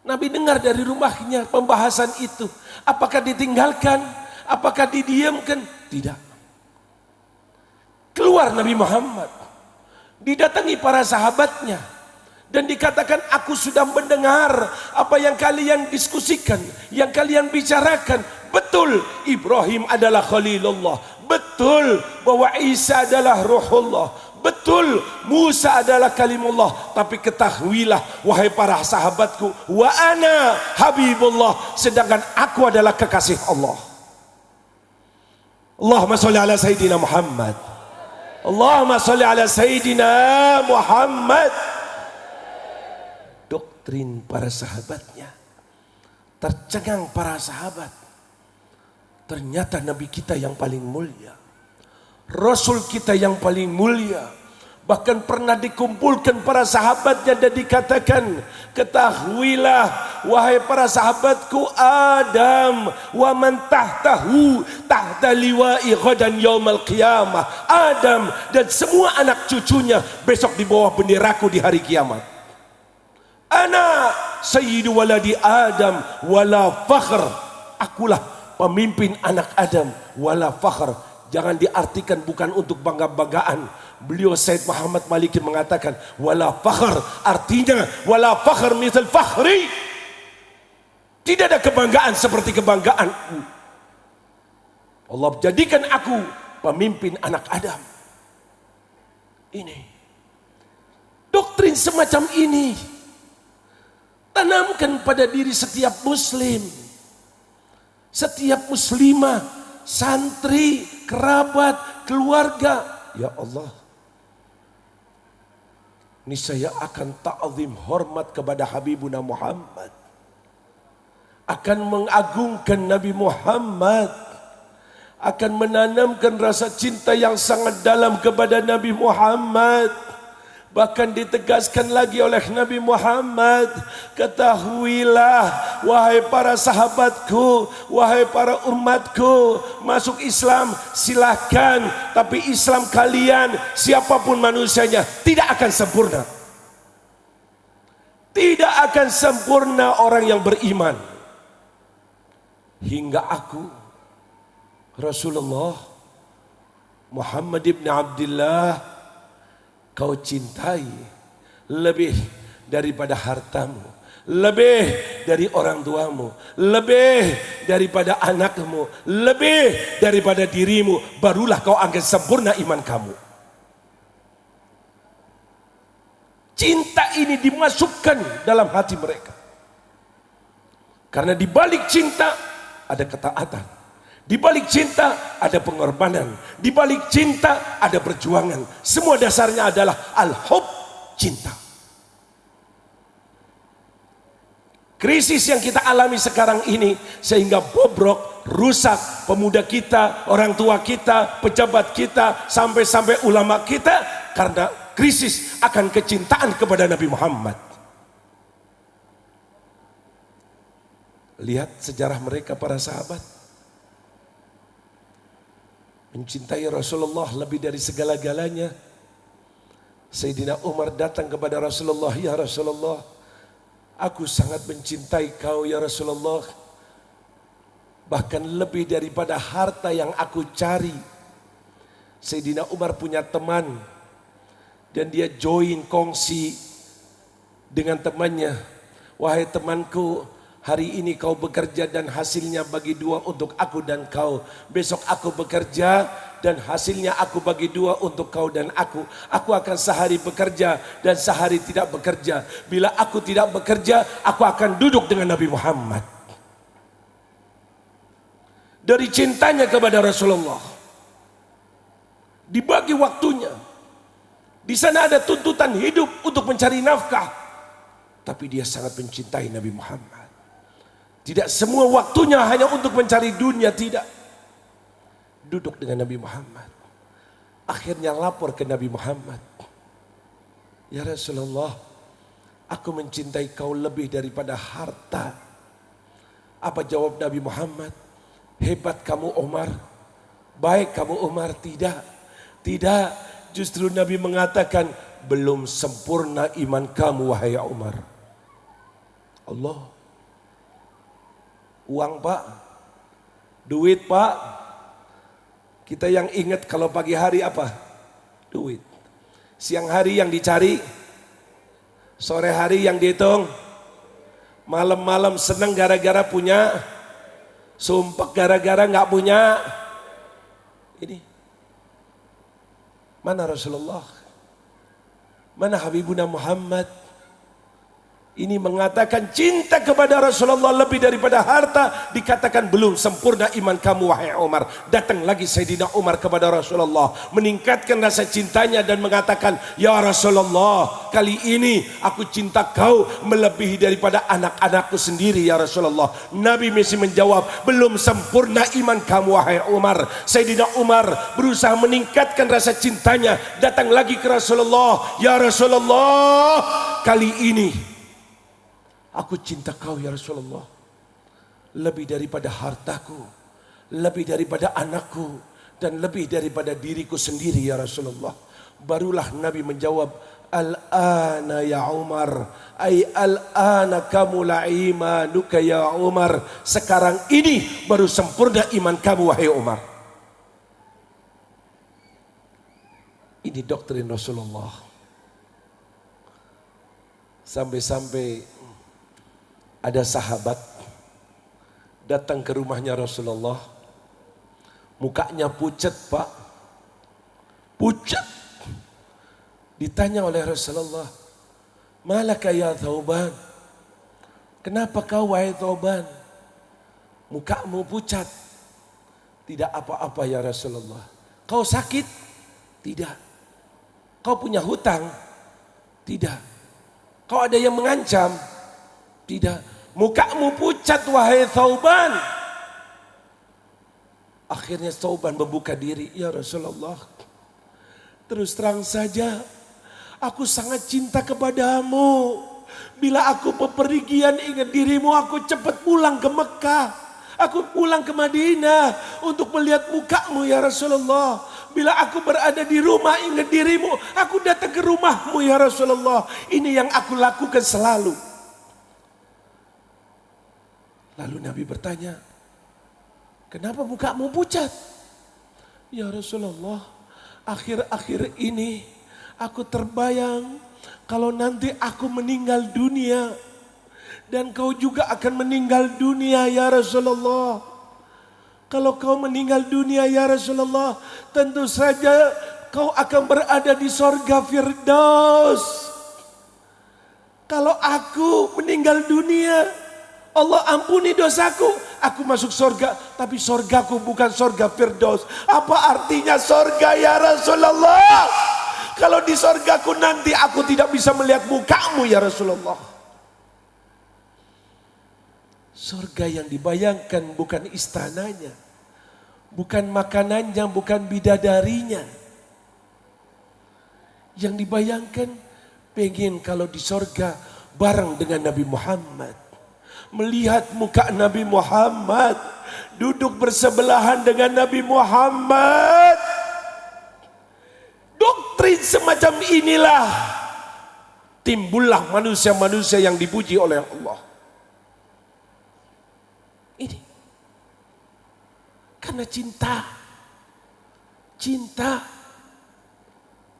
Nabi dengar dari rumahnya pembahasan itu. Apakah ditinggalkan? Apakah didiamkan? Tidak. Keluar Nabi Muhammad. Didatangi para sahabatnya dan dikatakan, aku sudah mendengar apa yang kalian diskusikan, yang kalian bicarakan. Betul, Ibrahim adalah Khalilullah. Betul bahwa Isa adalah Ruhullah. Betul, Musa adalah kalimullah. Tapi ketahuilah wahai para sahabatku, wa ana habibullah, sedangkan aku adalah kekasih Allah. Allahumma sholli ala Sayyidina Muhammad. Allahumma sholli ala Sayyidina Muhammad. Doktrin para sahabatnya, tercengang para sahabat. Ternyata Nabi kita yang paling mulia, Rasul kita yang paling mulia. Bahkan pernah dikumpulkan para sahabatnya dan dikatakan, ketahuilah wahai para sahabatku, Adam wa man tahtahu tahta liwa'i ghadan yaumal qiyamah. Adam dan semua anak cucunya besok di bawah benderaku di hari kiamat. Ana sayyidu waladi Adam wala fakhr. Akulah pemimpin anak Adam wala fakhr. Jangan diartikan bukan untuk bangga-banggaan. Beliau Said Muhammad Maliki mengatakan wala fakhr, artinya wala fakhr misal fakhri. Tidak ada kebanggaan seperti kebanggaanku. Allah jadikan aku pemimpin anak Adam. Ini doktrin semacam ini tanamkan pada diri setiap muslim, setiap muslimah, santri, kerabat, keluarga. Ya Allah, niscaya akan ta'zim hormat kepada Habibuna Muhammad, akan mengagungkan Nabi Muhammad, akan menanamkan rasa cinta yang sangat dalam kepada Nabi Muhammad. Bahkan ditegaskan lagi oleh Nabi Muhammad, ketahuilah wahai para sahabatku, wahai para umatku, masuk Islam silahkan, tapi Islam kalian siapapun manusianya tidak akan sempurna. Tidak akan sempurna orang yang beriman. Hingga aku Rasulullah Muhammad ibn Abdullah kau cintai lebih daripada hartamu, lebih dari orang tuamu, lebih daripada anakmu, lebih daripada dirimu, barulah kau akan sempurna iman kamu. Cinta ini dimasukkan dalam hati mereka, karena di balik cinta ada ketaatan, di balik cinta ada pengorbanan, di balik cinta ada perjuangan. Semua dasarnya adalah al-hub, cinta. Krisis yang kita alami sekarang ini sehingga bobrok, rusak pemuda kita, orang tua kita, pejabat kita, sampai-sampai ulama kita, karena krisis akan kecintaan kepada Nabi Muhammad. Lihat sejarah mereka para sahabat, mencintai Rasulullah lebih dari segala-galanya. Sayyidina Umar datang kepada Rasulullah, ya Rasulullah, aku sangat mencintai kau ya Rasulullah, bahkan lebih daripada harta yang aku cari. Sayyidina Umar punya teman dan dia join kongsi dengan temannya, wahai temanku, hari ini kau bekerja dan hasilnya bagi dua untuk aku dan kau. Besok aku bekerja dan hasilnya aku bagi dua untuk kau dan aku. Aku akan sehari bekerja dan sehari tidak bekerja. Bila aku tidak bekerja, aku akan duduk dengan Nabi Muhammad. Dari cintanya kepada Rasulullah, dibagi waktunya. Di sana ada tuntutan hidup untuk mencari nafkah, tapi dia sangat mencintai Nabi Muhammad. Tidak semua waktunya hanya untuk mencari dunia, tidak. Duduk dengan Nabi Muhammad. Akhirnya lapor ke Nabi Muhammad. Ya Rasulullah, aku mencintai kau lebih daripada harta. Apa jawab Nabi Muhammad? Hebat kamu Umar. Baik kamu Umar. Tidak. Tidak. Justru Nabi mengatakan, belum sempurna iman kamu wahai Umar. Allah. Uang pak, duit pak. Kita yang ingat kalau pagi hari apa? Duit. Siang hari yang dicari, sore hari yang dihitung, malam-malam senang gara-gara punya, sumpah gara-gara nggak punya. Ini mana Rasulullah? Mana Habibuna Muhammad? Ini mengatakan cinta kepada Rasulullah lebih daripada harta. Dikatakan belum sempurna iman kamu wahai Umar. Datang lagi Sayyidina Umar kepada Rasulullah, meningkatkan rasa cintanya dan mengatakan, ya Rasulullah, kali ini aku cinta kau melebihi daripada anak-anakku sendiri ya Rasulullah. Nabi masih menjawab, belum sempurna iman kamu wahai Umar. Sayyidina Umar berusaha meningkatkan rasa cintanya, datang lagi ke Rasulullah, ya Rasulullah, kali ini aku cinta kau ya Rasulullah lebih daripada hartaku, lebih daripada anakku, dan lebih daripada diriku sendiri ya Rasulullah. Barulah Nabi menjawab, al-ana ya Umar, ay al-ana kamula imanuka ya Umar. Sekarang ini baru sempurna iman kamu wahai Umar. Ini doktrin Rasulullah. Sampai-sampai ada sahabat datang ke rumahnya Rasulullah, mukanya pucat Pak, pucat. Ditanya oleh Rasulullah, malaka ya Thauban, kenapa kau wahai Thauban, mukamu pucat? Tidak apa-apa ya Rasulullah. Kau sakit? Tidak. Kau punya hutang? Tidak. Kau ada yang mengancam? Tidak. Mukamu pucat wahai Thauban. Akhirnya Thauban membuka diri, ya Rasulullah, terus terang saja aku sangat cinta kepadamu. Bila aku bepergian ingat dirimu, aku cepat pulang ke Mekah, aku pulang ke Madinah untuk melihat mukamu ya Rasulullah. Bila aku berada di rumah ingat dirimu, aku datang ke rumahmu ya Rasulullah. Ini yang aku lakukan selalu. Lalu Nabi bertanya, kenapa mukamu pucat? Ya Rasulullah, akhir-akhir ini aku terbayang kalau nanti aku meninggal dunia dan kau juga akan meninggal dunia ya Rasulullah. Kalau kau meninggal dunia ya Rasulullah, tentu saja kau akan berada di sorga Firdaus. Kalau aku meninggal dunia, Allah ampuni dosaku, aku masuk sorga, tapi sorgaku bukan sorga Firdaus. Apa artinya sorga ya Rasulullah? Kalau di sorgaku nanti aku tidak bisa melihat mukamu ya Rasulullah. Sorga yang dibayangkan bukan istananya, bukan makanannya, bukan bidadarinya. Yang dibayangkan pengen kalau di sorga bareng dengan Nabi Muhammad, melihat muka Nabi Muhammad, duduk bersebelahan dengan Nabi Muhammad. Doktrin semacam inilah timbullah manusia-manusia yang dipuji oleh Allah. Ini karena cinta.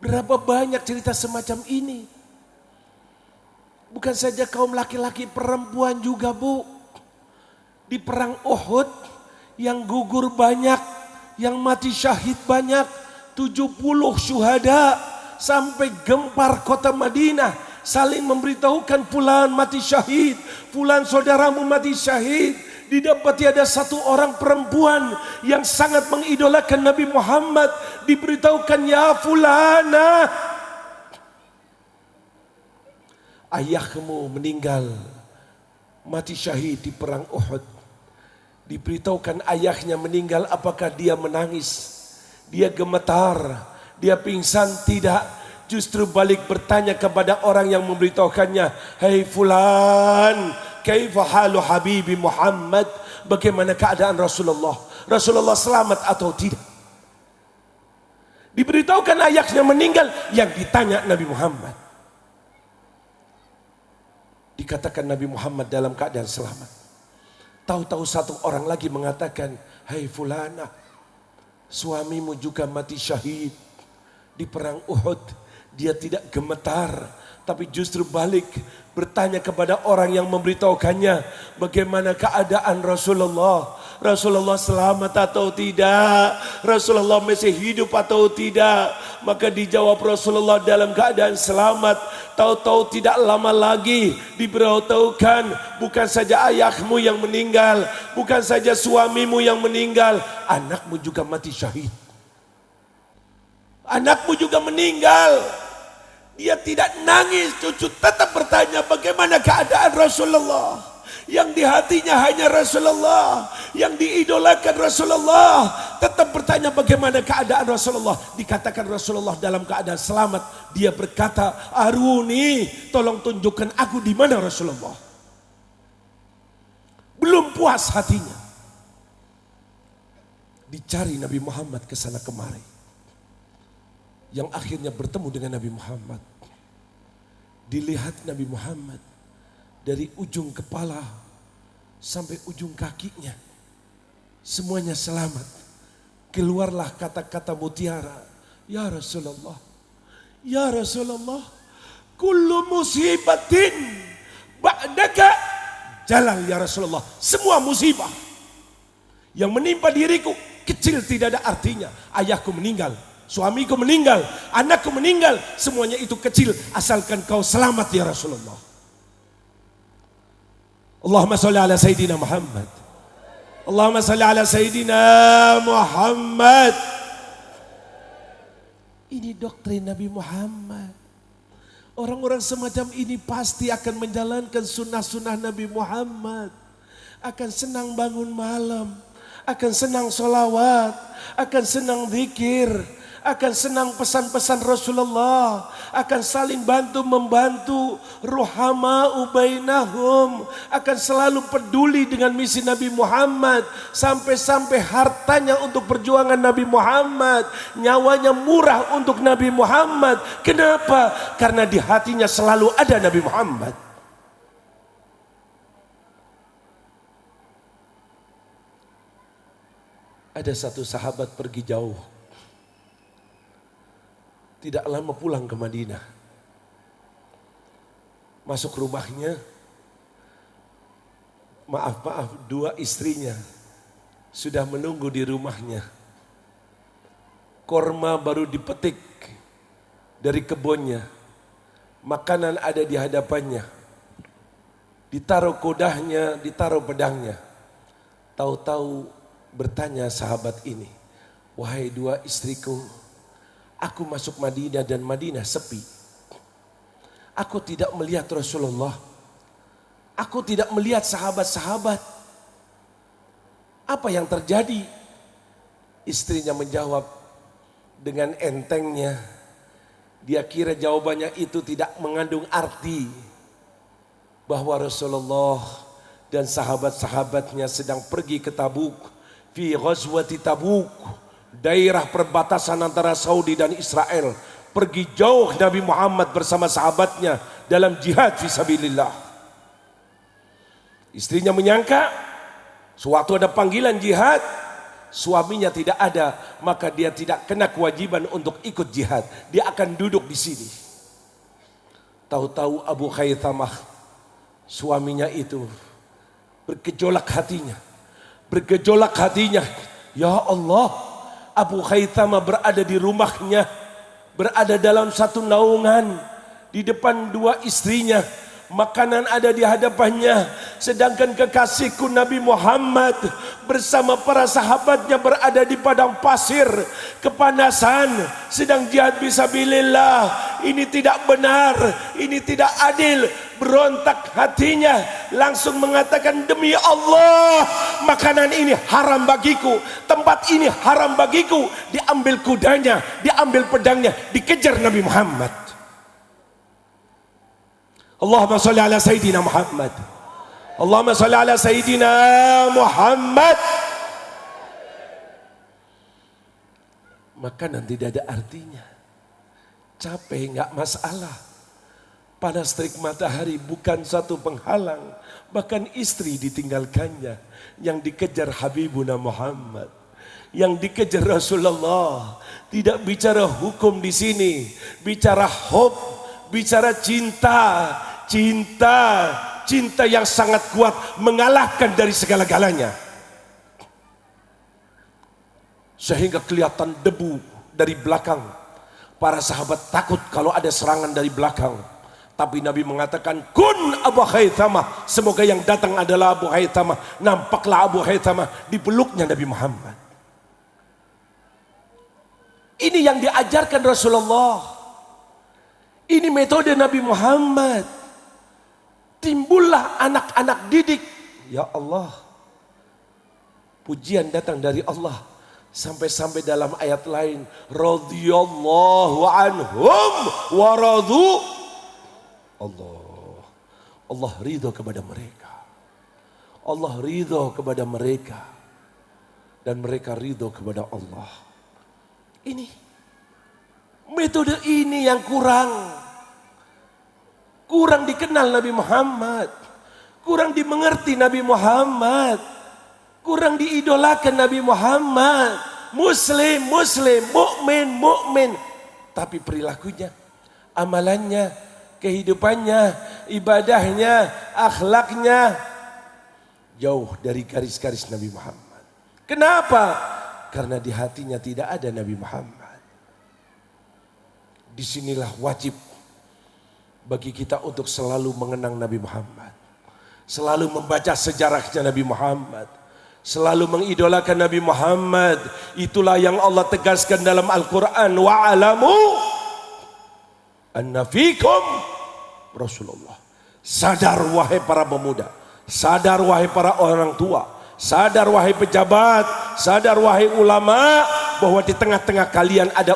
Berapa banyak cerita semacam ini. Bukan saja kaum laki-laki, perempuan juga Bu. Di perang Uhud yang gugur banyak, yang mati syahid banyak, 70 syuhada, sampai gempar kota Madinah, saling memberitahukan fulan mati syahid, fulan saudaramu mati syahid. Didapati ada satu orang perempuan yang sangat mengidolakan Nabi Muhammad, diberitahukan, ya fulana, ayahmu meninggal, mati syahid di perang Uhud. Diberitahukan ayahnya meninggal, apakah dia menangis? Dia gemetar, dia pingsan? Tidak. Justru balik bertanya kepada orang yang memberitahukannya, hei fulan, kaifa halu habibi Muhammad? Bagaimana keadaan Rasulullah? Rasulullah selamat atau tidak? Diberitahukan ayahnya meninggal, yang ditanya Nabi Muhammad. Dikatakan Nabi Muhammad dalam keadaan selamat. Tahu-tahu satu orang lagi mengatakan, hai fulana, suamimu juga mati syahid di perang Uhud. Dia tidak gemetar, tapi justru balik bertanya kepada orang yang memberitahukannya bagaimana keadaan Rasulullah. Rasulullah selamat atau tidak? Rasulullah masih hidup atau tidak? Maka dijawab Rasulullah dalam keadaan selamat. Tahu-tahu tidak lama lagi diberitahukan bukan saja ayahmu yang meninggal, bukan saja suamimu yang meninggal, anakmu juga mati syahid. Anakmu juga meninggal. Dia tidak nangis, cucu tetap bertanya bagaimana keadaan Rasulullah. Yang di hatinya hanya Rasulullah, yang diidolakan Rasulullah, tetap bertanya bagaimana keadaan Rasulullah. Dikatakan Rasulullah dalam keadaan selamat. Dia berkata, Aruni, tolong tunjukkan aku di mana Rasulullah. Belum puas hatinya. Dicari Nabi Muhammad ke sana kemari. Yang akhirnya bertemu dengan Nabi Muhammad. Dilihat Nabi Muhammad dari ujung kepala sampai ujung kakinya. Semuanya selamat. Keluarlah kata-kata mutiara. Ya Rasulullah. Ya Rasulullah. Kullu musibatin ba'daka jalal ya Rasulullah. Semua musibah yang menimpa diriku kecil tidak ada artinya. Ayahku meninggal, suamiku meninggal, anakku meninggal, semuanya itu kecil asalkan kau selamat ya Rasulullah. Allahumma sholli ala Sayyidina Muhammad. Allahumma sholli ala Sayyidina Muhammad. Ini doktrin Nabi Muhammad. Orang-orang semacam ini pasti akan menjalankan sunnah-sunnah Nabi Muhammad. Akan senang bangun malam, akan senang sholawat, akan senang zikir, akan senang pesan-pesan Rasulullah, akan saling bantu-membantu, ruhama'u bainahum, akan selalu peduli dengan misi Nabi Muhammad, sampai-sampai hartanya untuk perjuangan Nabi Muhammad, nyawanya murah untuk Nabi Muhammad. Kenapa? Karena di hatinya selalu ada Nabi Muhammad. Ada satu sahabat pergi jauh, tidak lama pulang ke Madinah. Masuk rumahnya, maaf, dua istrinya sudah menunggu di rumahnya. Korma baru dipetik dari kebunnya, makanan ada di hadapannya, ditaruh kodahnya, ditaruh pedangnya. Tahu-tahu bertanya sahabat ini, wahai dua istriku, aku masuk Madinah dan Madinah sepi. Aku tidak melihat Rasulullah. Aku tidak melihat sahabat-sahabat. Apa yang terjadi? Istrinya menjawab dengan entengnya. Dia kira jawabannya itu tidak mengandung arti. Bahwa Rasulullah dan sahabat-sahabatnya sedang pergi ke Tabuk. Fi ghazwati Tabuk, daerah perbatasan antara Saudi dan Israel. Pergi jauh Nabi Muhammad bersama sahabatnya dalam jihad fisabilillah. Istrinya menyangka suatu ada panggilan jihad, suaminya tidak ada, maka dia tidak kena kewajiban untuk ikut jihad. Dia akan duduk di sini. Tahu-tahu Abu Khaythamah, suaminya itu bergejolak hatinya. Ya Allah, Abu Khaythamah berada di rumahnya, berada dalam satu naungan, di depan dua istrinya, makanan ada di hadapannya, sedangkan kekasihku Nabi Muhammad bersama para sahabatnya berada di padang pasir, kepanasan, sedang jihad fisabilillah. Ini tidak benar, ini tidak adil. Berontak hatinya, langsung mengatakan, demi Allah, makanan ini haram bagiku, tempat ini haram bagiku. Diambil kudanya, diambil pedangnya, dikejar Nabi Muhammad. Allahumma sholli ala Sayyidina Muhammad. Allahumma sholli ala Sayyidina Muhammad. Makanan tidak ada artinya. Capek enggak masalah. Panas terik matahari bukan satu penghalang. Bahkan istri ditinggalkannya. Yang dikejar Habibuna Muhammad. yang dikejar Rasulullah. Tidak bicara hukum di sini, bicara hope, bicara cinta, cinta yang sangat kuat mengalahkan dari segala-galanya. Sehingga kelihatan debu dari belakang. Para sahabat takut kalau ada serangan dari belakang. Tapi Nabi mengatakan, kun Abu Haythamah. Semoga yang datang adalah Abu Haythamah. Nampaklah Abu Haythamah, dipeluknya Nabi Muhammad. Ini yang diajarkan Rasulullah. Ini metode Nabi Muhammad. Timbullah anak-anak didik. Ya Allah. Pujian datang dari Allah. Sampai-sampai dalam ayat lain. Radhiyallahu anhum wa radu. Allah ridho kepada mereka. Allah ridho kepada mereka. Dan mereka ridho kepada Allah. Ini metode ini yang kurang dikenal Nabi Muhammad, kurang dimengerti Nabi Muhammad, kurang diidolakan Nabi Muhammad. Muslim, mukmin, tapi perilakunya, amalannya, kehidupannya, ibadahnya, akhlaknya jauh dari garis-garis Nabi Muhammad. Kenapa? Karena di hatinya tidak ada Nabi Muhammad. Disinilah wajib bagi kita untuk selalu mengenang Nabi Muhammad. Selalu membaca sejarahnya Nabi Muhammad. Selalu mengidolakan Nabi Muhammad. Itulah yang Allah tegaskan dalam Al-Quran. Wa'alamu anna fikum Rasulullah. Sadar wahai para pemuda. Sadar wahai para orang tua. Sadar wahai pejabat, sadar wahai ulama, bahwa di tengah-tengah kalian ada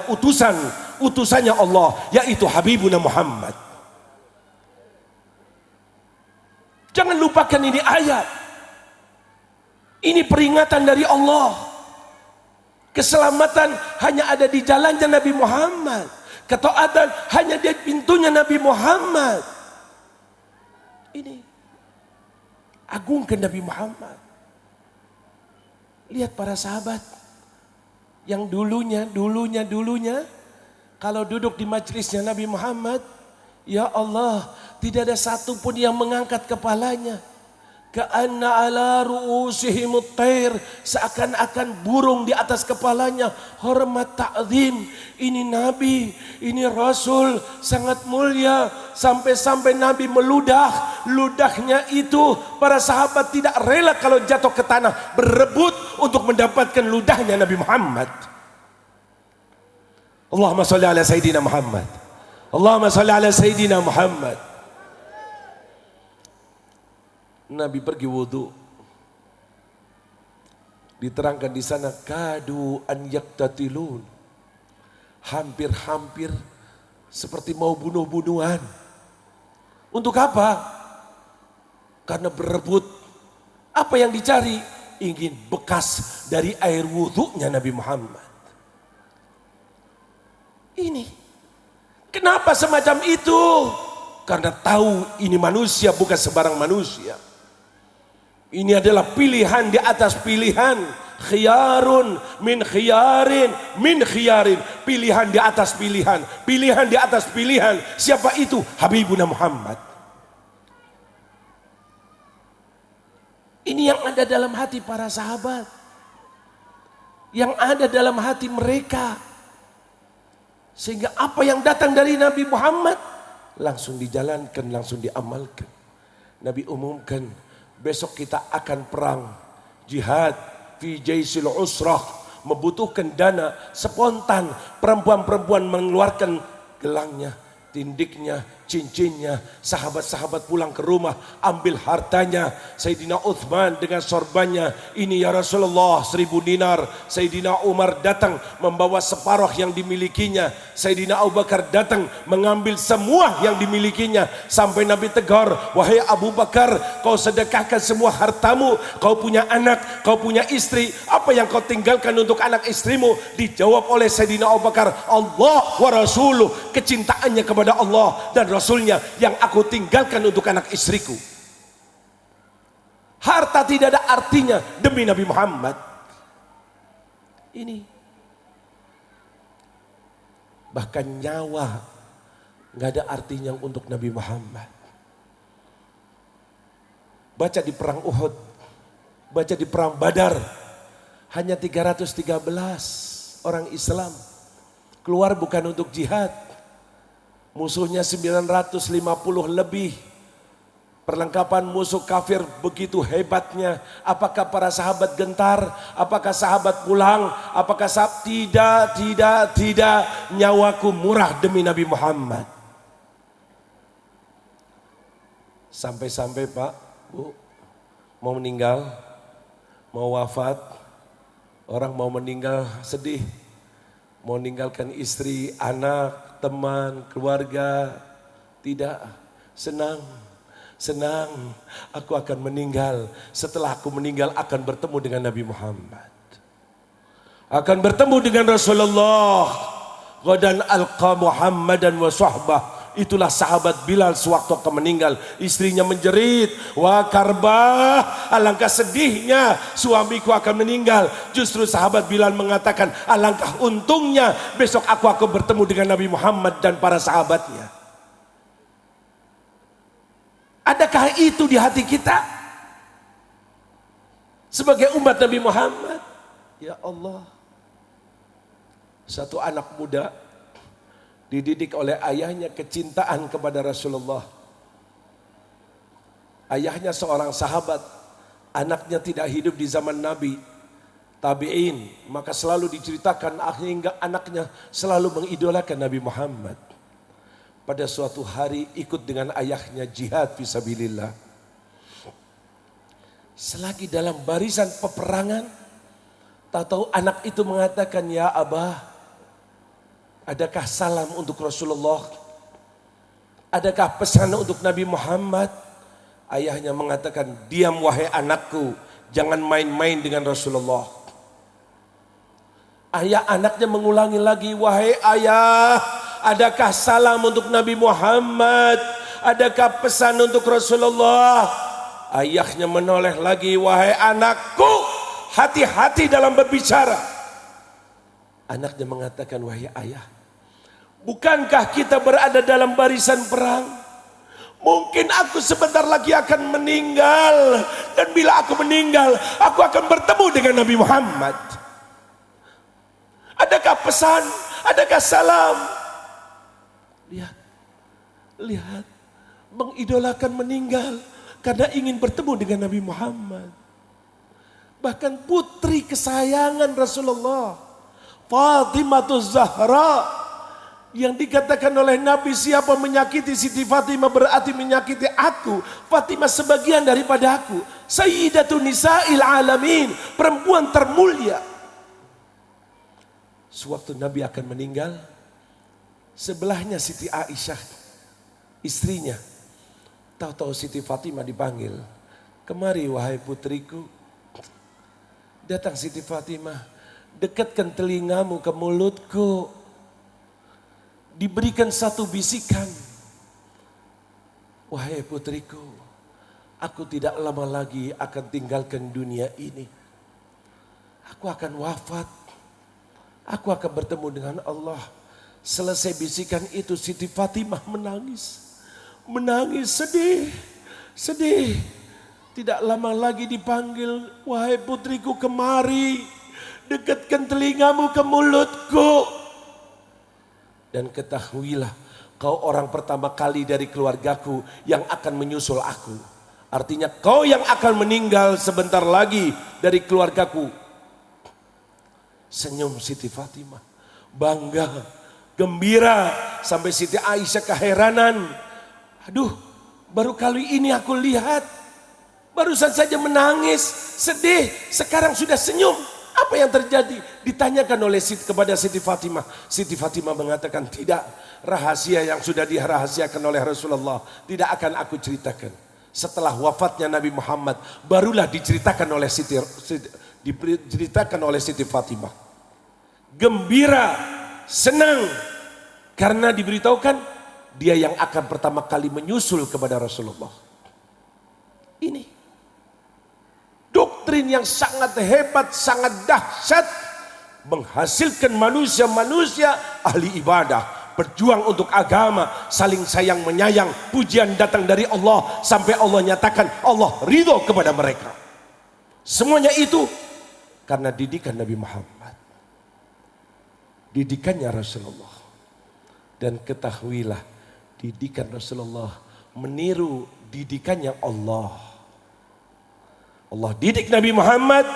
utusannya Allah, yaitu Habibuna Muhammad. Jangan lupakan ini ayat. Ini peringatan dari Allah. Keselamatan hanya ada di jalannya Nabi Muhammad. Ketaatan hanya di pintunya Nabi Muhammad. Ini agungkan Nabi Muhammad. Lihat para sahabat yang dulunya kalau duduk di majelisnya Nabi Muhammad, ya Allah, tidak ada satupun yang mengangkat kepalanya. Ka'anna ala ru'usihimut tair, seakan-akan burung di atas kepalanya. Hormat ta'zim, ini Nabi, ini Rasul sangat mulia. Sampai-sampai Nabi ludahnya itu para sahabat tidak rela kalau jatuh ke tanah, berebut untuk mendapatkan ludahnya Nabi Muhammad. Allahumma sholli ala Sayyidina Muhammad. Allahumma sholli ala Sayyidina Muhammad. Nabi pergi wudhu. Diterangkan di sana, kadu an yaktatilun. Hampir-hampir seperti mau bunuh-bunuhan. Untuk apa? Karena berebut. Apa yang dicari? Ingin bekas dari air wudhunya Nabi Muhammad. Ini. Kenapa semacam itu? Karena tahu ini manusia bukan sembarang manusia. Ini adalah pilihan di atas pilihan. Khiyarun min khiyarin min khiyarin. Pilihan di atas pilihan. Pilihan di atas pilihan. Siapa itu? Habibuna Muhammad. Ini yang ada dalam hati para sahabat. Yang ada dalam hati mereka. Sehingga apa yang datang dari Nabi Muhammad langsung dijalankan, langsung diamalkan. Nabi umumkan, besok kita akan perang jihad fi jaisil usrah, membutuhkan dana spontan. Perempuan-perempuan mengeluarkan gelangnya, tindiknya, cincinnya. Sahabat-sahabat pulang ke rumah, ambil hartanya. Sayyidina Uthman dengan sorbannya, ini ya Rasulullah 1000 dinar. Sayyidina Umar datang membawa separuh yang dimilikinya. Sayyidina Abu Bakar datang mengambil semua yang dimilikinya. Sampai Nabi tegur, wahai Abu Bakar, kau sedekahkan semua hartamu. Kau punya anak, kau punya istri. Apa yang kau tinggalkan untuk anak istrimu? Dijawab oleh Sayyidina Abu Bakar, Allah wa Rasuluh, kecintaannya kepada Allah dan Rasulnya yang aku tinggalkan untuk anak istriku. Harta tidak ada artinya demi Nabi Muhammad. Ini. Bahkan nyawa nggak ada artinya untuk Nabi Muhammad. Baca di perang Uhud, baca di perang Badar, hanya 313 orang Islam keluar bukan untuk jihad. Musuhnya 950 lebih. Perlengkapan musuh kafir begitu hebatnya. Apakah para sahabat gentar? Apakah sahabat pulang? Apakah sahabat tidak. Nyawaku murah demi Nabi Muhammad. Sampai-sampai Pak, Bu, mau meninggal, mau wafat, orang mau meninggal sedih. Mau meninggalkan istri, anak, teman, keluarga. Tidak, senang, aku akan meninggal. Setelah aku meninggal akan bertemu dengan Nabi Muhammad. Akan bertemu dengan Rasulullah. Ghadan alqa Muhammadan wa sahbah. Itulah sahabat Bilal sewaktu akan meninggal. Istrinya menjerit, wa karbah, alangkah sedihnya suamiku akan meninggal. Justru sahabat Bilal mengatakan, alangkah untungnya besok aku akan bertemu dengan Nabi Muhammad dan para sahabatnya. Adakah itu di hati kita? Sebagai umat Nabi Muhammad. Ya Allah. Satu anak muda dididik oleh ayahnya kecintaan kepada Rasulullah. Ayahnya seorang sahabat. Anaknya tidak hidup di zaman Nabi. Tabi'in. Maka selalu diceritakan hingga anaknya selalu mengidolakan Nabi Muhammad. Pada suatu hari ikut dengan ayahnya jihad fisabilillah. Selagi dalam barisan peperangan, tahu anak itu mengatakan, ya Abah, adakah salam untuk Rasulullah? Adakah pesan untuk Nabi Muhammad? Ayahnya mengatakan, diam wahai anakku, jangan main-main dengan Rasulullah. Anaknya mengulangi lagi, wahai ayah, adakah salam untuk Nabi Muhammad? Adakah pesan untuk Rasulullah? Ayahnya menoleh lagi, wahai anakku, hati-hati dalam berbicara. Anaknya mengatakan, wahai ayah, bukankah kita berada dalam barisan perang? Mungkin aku sebentar lagi akan meninggal. Dan bila aku meninggal, aku akan bertemu dengan Nabi Muhammad. Adakah pesan? Adakah salam? Lihat, mengidolakan meninggal karena ingin bertemu dengan Nabi Muhammad. Bahkan putri kesayangan Rasulullah, Fatimah Zahra, yang dikatakan oleh Nabi, siapa menyakiti Siti Fatimah berarti menyakiti aku. Fatimah sebagian daripada aku. Sayyidatun Nisa'il Alamin, perempuan termulia. Sewaktu Nabi akan meninggal, sebelahnya Siti Aisyah, istrinya. Tahu-tahu Siti Fatimah dipanggil. Kemari wahai putriku. Datang Siti Fatimah. Dekatkan telingamu ke mulutku. Diberikan satu bisikan. Wahai putriku, aku tidak lama lagi akan tinggalkan dunia ini. Aku akan wafat. Aku akan bertemu dengan Allah. Selesai bisikan itu Siti Fatimah menangis. Menangis sedih. Tidak lama lagi dipanggil, wahai putriku kemari. Dekatkan telingamu ke mulutku. Dan ketahuilah, kau orang pertama kali dari keluargaku yang akan menyusul aku. Artinya kau yang akan meninggal sebentar lagi dari keluargaku. Senyum Siti Fatimah, bangga, gembira, sampai Siti Aisyah keheranan. Aduh, baru kali ini aku lihat, barusan saja menangis, sedih, sekarang sudah senyum. Apa yang terjadi? Ditanyakan oleh kepada Siti Fatimah. Siti Fatimah mengatakan, tidak, rahasia yang sudah dirahasiakan oleh Rasulullah tidak akan aku ceritakan. Setelah wafatnya Nabi Muhammad, barulah diceritakan oleh Siti Fatimah. Gembira, senang, karena diberitahukan dia yang akan pertama kali menyusul kepada Rasulullah. Ini doktrin yang sangat hebat, sangat dahsyat menghasilkan manusia-manusia ahli ibadah, berjuang untuk agama, saling sayang menyayang. Pujian datang dari Allah sampai Allah nyatakan Allah ridho kepada mereka. Semuanya itu karena didikan Nabi Muhammad, didikannya Rasulullah. Dan ketahuilah, didikan Rasulullah meniru didikannya Allah. Allah didik Nabi Muhammad.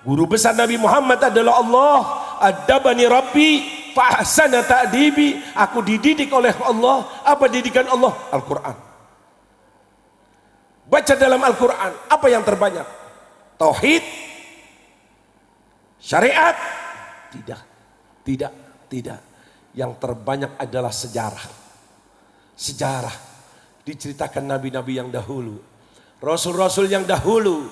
Guru besar Nabi Muhammad adalah Allah. Adabani Rabbi fa ahsana ta'dibi. Aku dididik oleh Allah. Apa didikan Allah? Al-Quran. Baca dalam Al-Quran, apa yang terbanyak? Tauhid? Syariat? Tidak. Yang terbanyak adalah sejarah. Sejarah diceritakan nabi-nabi yang dahulu, rasul-rasul yang dahulu.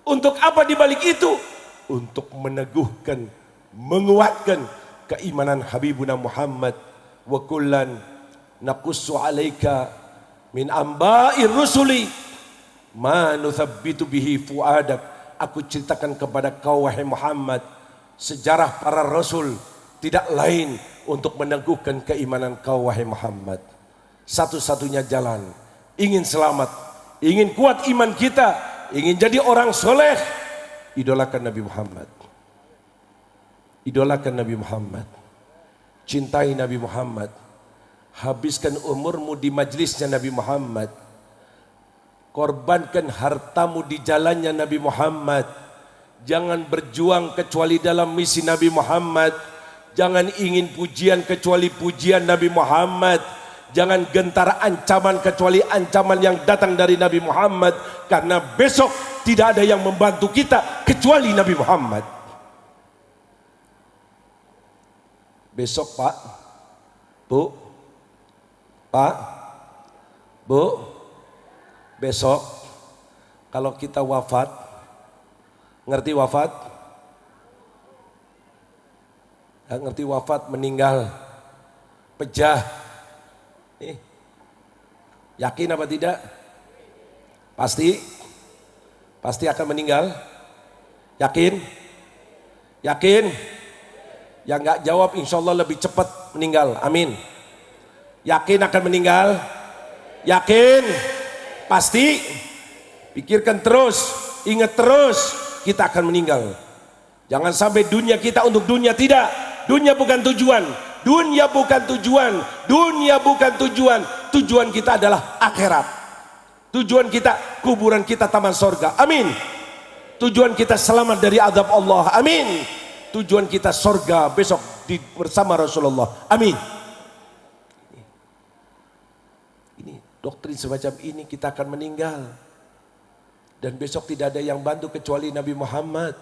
Untuk apa dibalik itu? Untuk meneguhkan, menguatkan keimanan Habibuna Muhammad. Wa kullan naqussu alaika min amba'ir rusuli ma nuthabbitu bihi fuadak. Aku ceritakan kepada kau wahai Muhammad sejarah para rasul, tidak lain untuk meneguhkan keimanan kau wahai Muhammad. Satu-satunya jalan ingin selamat, ingin kuat iman kita, ingin jadi orang soleh, idolakan Nabi Muhammad. Idolakan Nabi Muhammad. Cintai Nabi Muhammad. Habiskan umurmu di majlisnya Nabi Muhammad. Korbankan hartamu di jalannya Nabi Muhammad. Jangan berjuang kecuali dalam misi Nabi Muhammad. Jangan ingin pujian kecuali pujian Nabi Muhammad. Jangan gentar ancaman kecuali ancaman yang datang dari Nabi Muhammad. Karena besok tidak ada yang membantu kita kecuali Nabi Muhammad. Besok Pak, Bu, Pak, Bu, besok kalau kita wafat, ngerti wafat? Gak ngerti wafat, meninggal, pejah. Yakin apa tidak? Pasti? Pasti akan meninggal? Yakin? Yakin? Yang gak jawab insya Allah lebih cepat meninggal, amin. Yakin akan meninggal? Yakin? Pasti? Pikirkan terus, ingat terus, kita akan meninggal. Jangan sampai dunia kita untuk dunia, tidak. Dunia bukan tujuan. Dunia bukan tujuan. Dunia bukan tujuan. Tujuan kita adalah akhirat. Tujuan kita, kuburan kita taman sorga. Amin. Tujuan kita selamat dari azab Allah. Amin. Tujuan kita sorga besok bersama Rasulullah. Amin. Ini doktrin semacam ini, kita akan meninggal. Dan besok tidak ada yang bantu kecuali Nabi Muhammad.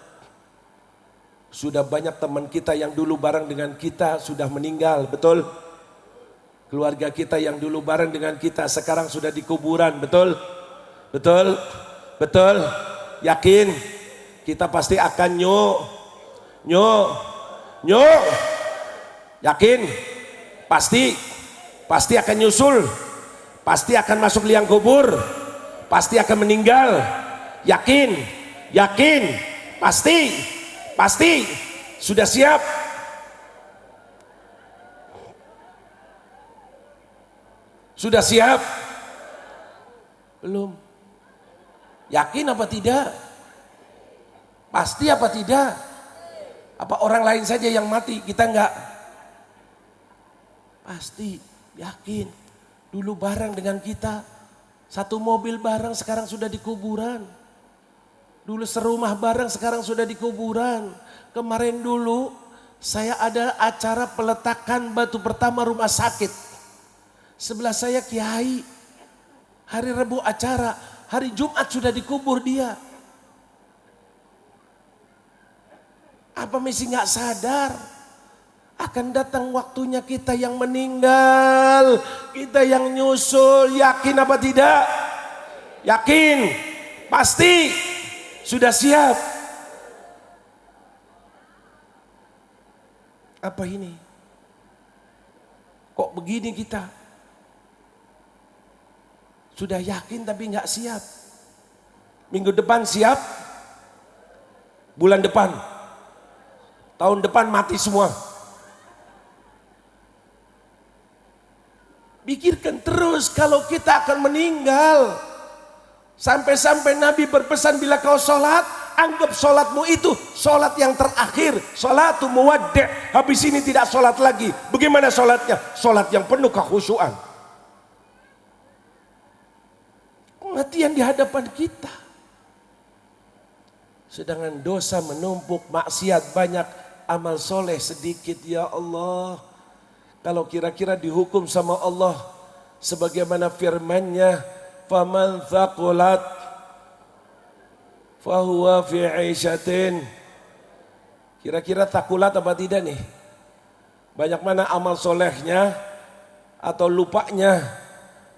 Sudah banyak teman kita yang dulu bareng dengan kita sudah meninggal, betul? Keluarga kita yang dulu bareng dengan kita sekarang sudah di kuburan, betul? Betul? Betul? Yakin? Kita pasti akan yakin? Pasti? Pasti akan nyusul? Pasti akan masuk liang kubur? Pasti akan meninggal? Yakin? Yakin? Pasti? Pasti? Sudah siap? Sudah siap? Belum. Yakin apa tidak? Pasti apa tidak? Apa orang lain saja yang mati, kita enggak? Pasti, yakin. Dulu bareng dengan kita, satu mobil bareng sekarang sudah di kuburan. Dulu serumah bareng sekarang sudah di kuburan. Kemarin dulu saya ada acara peletakan batu pertama rumah sakit. Sebelah saya kiai. Hari Rabu acara, hari Jumat sudah dikubur dia. Apa mesti nggak sadar? Akan datang waktunya kita yang meninggal, kita yang nyusul. Yakin apa tidak? Yakin? Pasti? Sudah siap? Apa ini? Kok begini kita? Sudah yakin tapi nggak siap. Minggu depan siap? Bulan depan? Tahun depan mati semua. Pikirkan terus kalau kita akan meninggal. Sampai-sampai Nabi berpesan, bila kau sholat, anggap sholatmu itu sholat yang terakhir. Sholatu muwaddi'. Habis ini tidak sholat lagi. Bagaimana sholatnya? Sholat yang penuh kekhusyuan. Kematian di hadapan kita. Sedangkan dosa menumpuk, maksiat banyak, amal soleh sedikit. Ya Allah, kalau kira-kira dihukum sama Allah sebagaimana firman-Nya, faman thaqulat fahuwa fi 'ishatin. Kira-kira takulat apa tidak nih? Banyak mana amal solehnya, atau lupanya,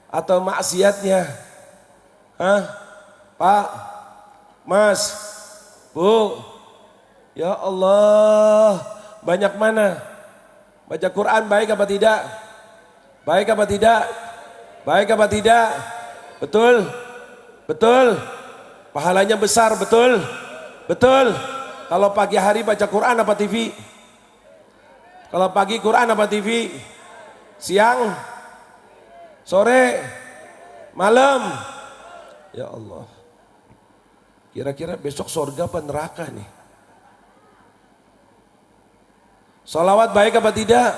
atau maksiatnya? Hah? Pak, Mas, Bu, ya Allah, banyak mana? Baca Quran baik apa tidak? Baik apa tidak? Baik apa tidak? Betul? Betul? Pahalanya besar, betul? Betul? Kalau pagi hari baca Quran apa TV? Kalau pagi Quran apa TV? Siang? Sore? Malam? Ya Allah. Kira-kira besok surga apa neraka nih? Salawat baik apa tidak?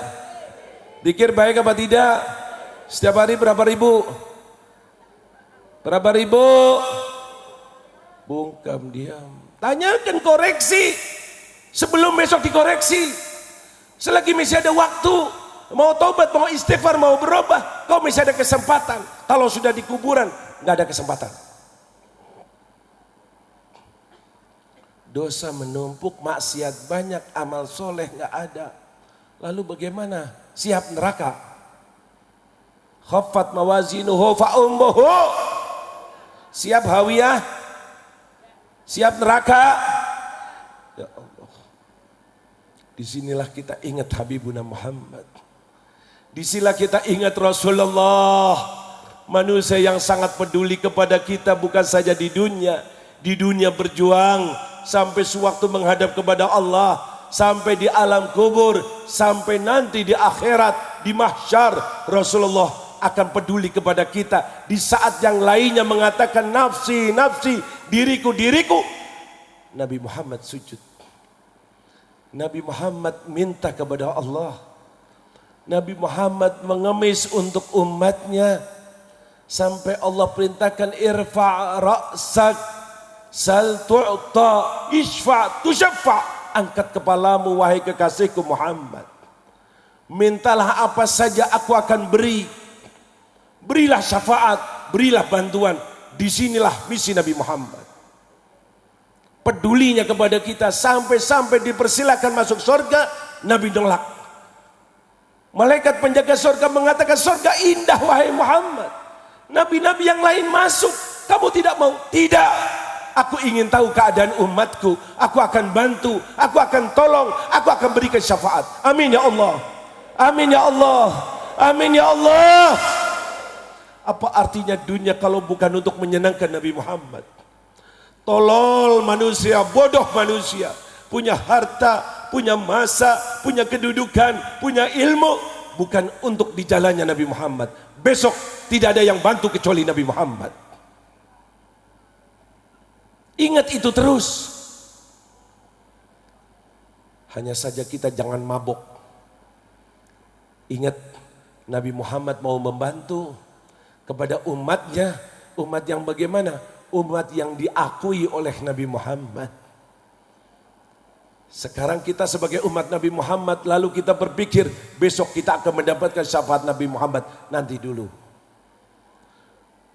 Zikir baik apa tidak? Setiap hari berapa ribu? Berapa ribu? Bungkam diam. Tanyakan, koreksi sebelum besok dikoreksi. Selagi masih ada waktu, mau taubat, mau istighfar, mau berubah, kau masih ada kesempatan. Kalau sudah di kuburan, nggak ada kesempatan. Dosa menumpuk, maksiat banyak, amal soleh nggak ada. Lalu bagaimana? Siap neraka. Khaffat mawazinuhu fa'ummuhu. Siap hawiyah. Siap neraka. Ya Allah. Disinilah kita ingat Habibuna Muhammad. Disinilah kita ingat Rasulullah. Manusia yang sangat peduli kepada kita, bukan saja di dunia. Di dunia berjuang sampai sewaktu menghadap kepada Allah, sampai di alam kubur, sampai nanti di akhirat, di mahsyar, Rasulullah akan peduli kepada kita. Di saat yang lainnya mengatakan nafsi, nafsi, diriku, diriku, Nabi Muhammad sujud. Nabi Muhammad minta kepada Allah. Nabi Muhammad mengemis untuk umatnya, sampai Allah perintahkan irfa' ra'sak, sal tu'ta, isfa' tusyaffa'. Angkat kepalamu wahai kekasihku Muhammad. Mintalah apa saja aku akan beri. Berilah syafaat, berilah bantuan. Disinilah misi Nabi Muhammad. Pedulinya kepada kita sampai-sampai dipersilakan masuk surga, Nabi nolak. Malaikat penjaga surga mengatakan, surga indah wahai Muhammad. Nabi-nabi yang lain masuk, kamu tidak mau? Tidak. Aku ingin tahu keadaan umatku. Aku akan bantu, aku akan tolong, aku akan berikan syafaat. Amin ya Allah. Amin ya Allah. Amin ya Allah. Apa artinya dunia kalau bukan untuk menyenangkan Nabi Muhammad? Tolol manusia, bodoh manusia. Punya harta, punya masa, punya kedudukan, punya ilmu, bukan untuk di jalannya Nabi Muhammad. Besok tidak ada yang bantu kecuali Nabi Muhammad. Ingat itu terus. Hanya saja kita jangan mabok. Ingat, Nabi Muhammad mau membantu kepada umatnya. Umat yang bagaimana? Umat yang diakui oleh Nabi Muhammad. Sekarang kita sebagai umat Nabi Muhammad, lalu kita berpikir besok kita akan mendapatkan syafaat Nabi Muhammad. Nanti dulu.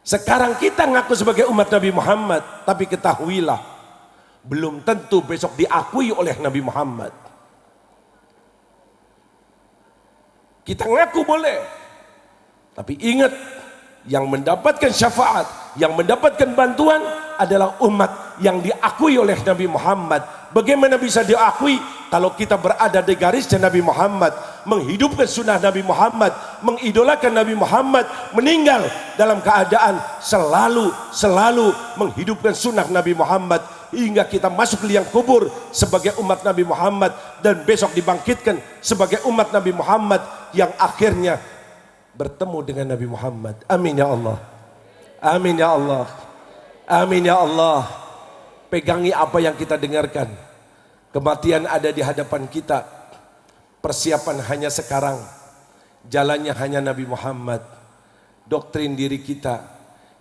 Sekarang kita ngaku sebagai umat Nabi Muhammad, tapi ketahuilah belum tentu besok diakui oleh Nabi Muhammad. Kita ngaku boleh, tapi ingat, yang mendapatkan syafaat, yang mendapatkan bantuan adalah umat yang diakui oleh Nabi Muhammad. Bagaimana bisa diakui kalau kita berada di garisnya Nabi Muhammad, menghidupkan sunnah Nabi Muhammad, mengidolakan Nabi Muhammad, meninggal dalam keadaan selalu menghidupkan sunnah Nabi Muhammad. hingga kita masuk ke liang kubur sebagai umat Nabi Muhammad dan besok dibangkitkan sebagai umat Nabi Muhammad yang akhirnya bertemu dengan Nabi Muhammad. Amin ya Allah. Amin ya Allah. Amin ya Allah. Pegangi apa yang kita dengarkan. Kematian ada di hadapan kita. Persiapan hanya sekarang. Jalannya hanya Nabi Muhammad. Doktrin diri kita.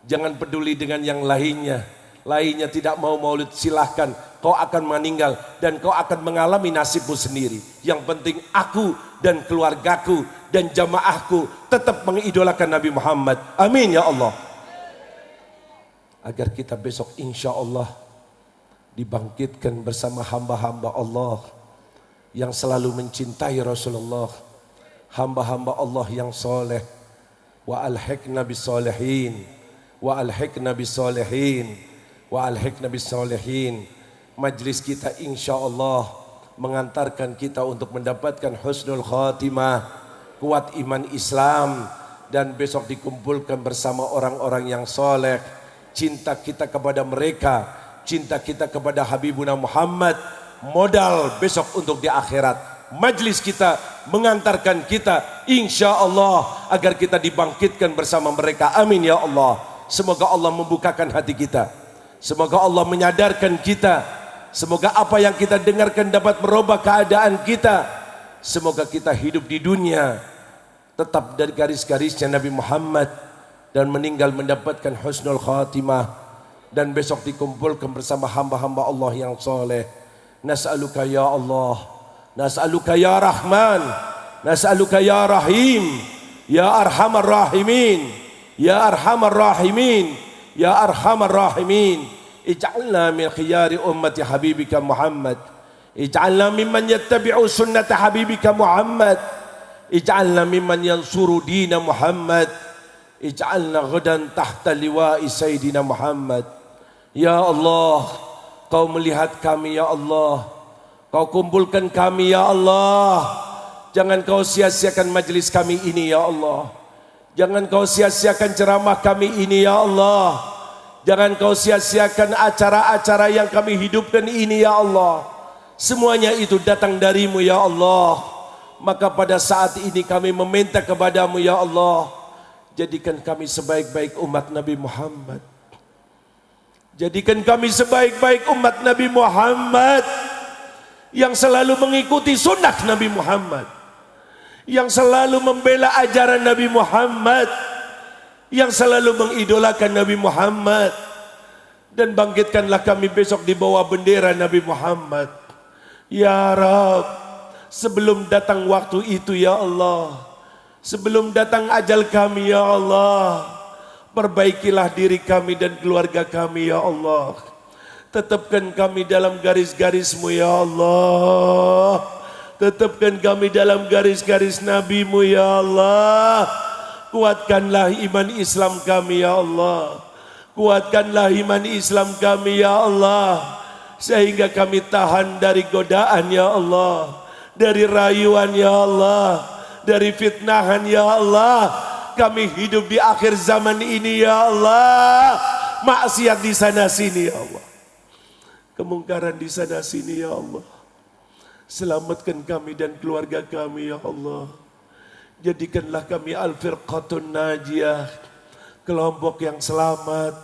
Jangan peduli dengan yang lainnya. Lainnya tidak mau maulid, silahkan. Kau akan meninggal dan kau akan mengalami nasibmu sendiri. Yang penting aku dan keluargaku dan jamaahku tetap mengidolakan Nabi Muhammad. Amin ya Allah. Agar kita besok insya Allah dibangkitkan bersama hamba-hamba Allah yang selalu mencintai Rasulullah, hamba-hamba Allah yang soleh. Wa alhiqna bisolihin, wa alhiqna bisolihin, wa alhiqna bisolihin. Majlis kita insya Allah mengantarkan kita untuk mendapatkan husnul khatimah, kuat iman Islam, dan besok dikumpulkan bersama orang-orang yang soleh. Cinta kita kepada mereka, cinta kita kepada Habibuna Muhammad, modal besok untuk di akhirat. Majlis kita mengantarkan kita insya Allah agar kita dibangkitkan bersama mereka. Amin ya Allah. Semoga Allah membukakan hati kita, semoga Allah menyadarkan kita, semoga apa yang kita dengarkan dapat merubah keadaan kita. Semoga kita hidup di dunia tetap dari garis-garisnya Nabi Muhammad dan meninggal mendapatkan husnul khatimah, dan besok dikumpulkan bersama hamba-hamba Allah yang soleh. Nas'aluka ya Allah, nas'aluka ya Rahman, nas'aluka ya Rahim, ya Arhamar Rahimin, ya Arhamar Rahimin, ya Arhamar Rahimin. Ij'alna min khiyari ummati habibika Muhammad, ij'alna mimman yattabi'u sunnata habibika Muhammad, ij'alna mimman yansuru dina Muhammad, ij'alna ghadan tahta liwa'i Sayyidina Muhammad. Ya Allah, Kau melihat kami ya Allah, Kau kumpulkan kami ya Allah. Jangan Kau sia-siakan majlis kami ini ya Allah. Jangan Kau sia-siakan ceramah kami ini ya Allah. Jangan Kau sia-siakan acara-acara yang kami hidupkan ini ya Allah. Semuanya itu datang darimu ya Allah. Maka pada saat ini kami meminta kepadamu ya Allah, jadikan kami sebaik-baik umat Nabi Muhammad. Jadikan kami sebaik-baik umat Nabi Muhammad yang selalu mengikuti sunnah Nabi Muhammad, yang selalu membela ajaran Nabi Muhammad, yang selalu mengidolakan Nabi Muhammad. Dan bangkitkanlah kami besok di bawah bendera Nabi Muhammad. Ya Rabb, sebelum datang waktu itu ya Allah, sebelum datang ajal kami ya Allah, perbaikilah diri kami dan keluarga kami ya Allah. Tetapkan kami dalam garis-garismu ya Allah. Tetapkan kami dalam garis-garis Nabi-Mu ya Allah. Kuatkanlah iman Islam kami ya Allah. Kuatkanlah iman Islam kami ya Allah, sehingga kami tahan dari godaan ya Allah, dari rayuan ya Allah, dari fitnahan ya Allah. Kami hidup di akhir zaman ini ya Allah, maksiat di sana sini ya Allah, kemungkaran di sana sini ya Allah. Selamatkan kami dan keluarga kami ya Allah. Jadikanlah kami al-firqatun najiyah, kelompok yang selamat.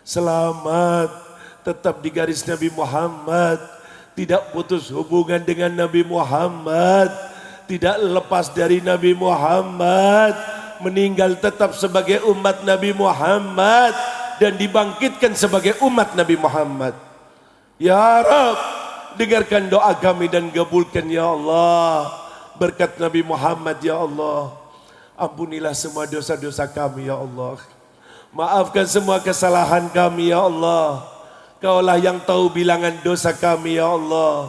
Selamat tetap di garis Nabi Muhammad, tidak putus hubungan dengan Nabi Muhammad, tidak lepas dari Nabi Muhammad, meninggal tetap sebagai umat Nabi Muhammad dan dibangkitkan sebagai umat Nabi Muhammad. Ya Rabb, dengarkan doa kami dan kabulkan ya Allah, berkat Nabi Muhammad ya Allah. Ampunilah semua dosa-dosa kami ya Allah, maafkan semua kesalahan kami ya Allah. Kaulah yang tahu bilangan dosa kami ya Allah.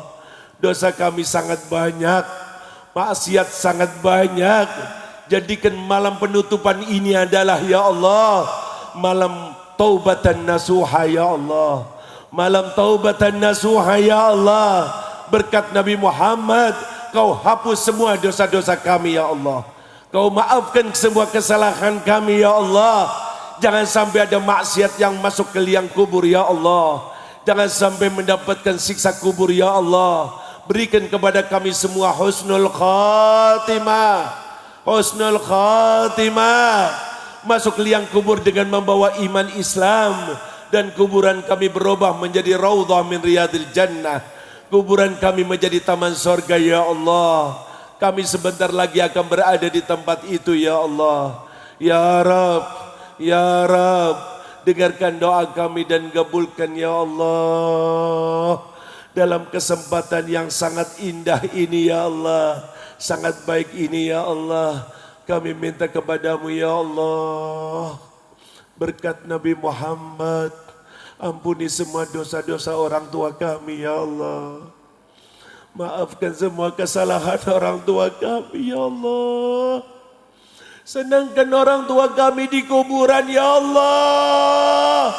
Dosa kami sangat banyak, maksiat sangat banyak. Jadikan malam penutupan ini adalah ya Allah malam taubatan nasuha ya Allah, malam taubatan nasuha ya Allah. Berkat Nabi Muhammad, Kau hapus semua dosa-dosa kami ya Allah. Kau maafkan semua kesalahan kami ya Allah. Jangan sampai ada maksiat yang masuk ke liang kubur ya Allah. Jangan sampai mendapatkan siksa kubur ya Allah. Berikan kepada kami semua husnul khatimah. Husnul khatimah. Masuk liang kubur dengan membawa iman Islam. Dan kuburan kami berubah menjadi raudhah min riyadil jannah. Kuburan kami menjadi taman sorga ya Allah. Kami sebentar lagi akan berada di tempat itu ya Allah. Ya Rab, ya Rab, dengarkan doa kami dan kabulkan ya Allah. Dalam kesempatan yang sangat indah ini ya Allah, sangat baik ini ya Allah, kami minta kepadamu ya Allah, berkat Nabi Muhammad, ampuni semua dosa-dosa orang tua kami ya Allah. Maafkan semua kesalahan orang tua kami ya Allah. Senangkan orang tua kami di kuburan ya Allah.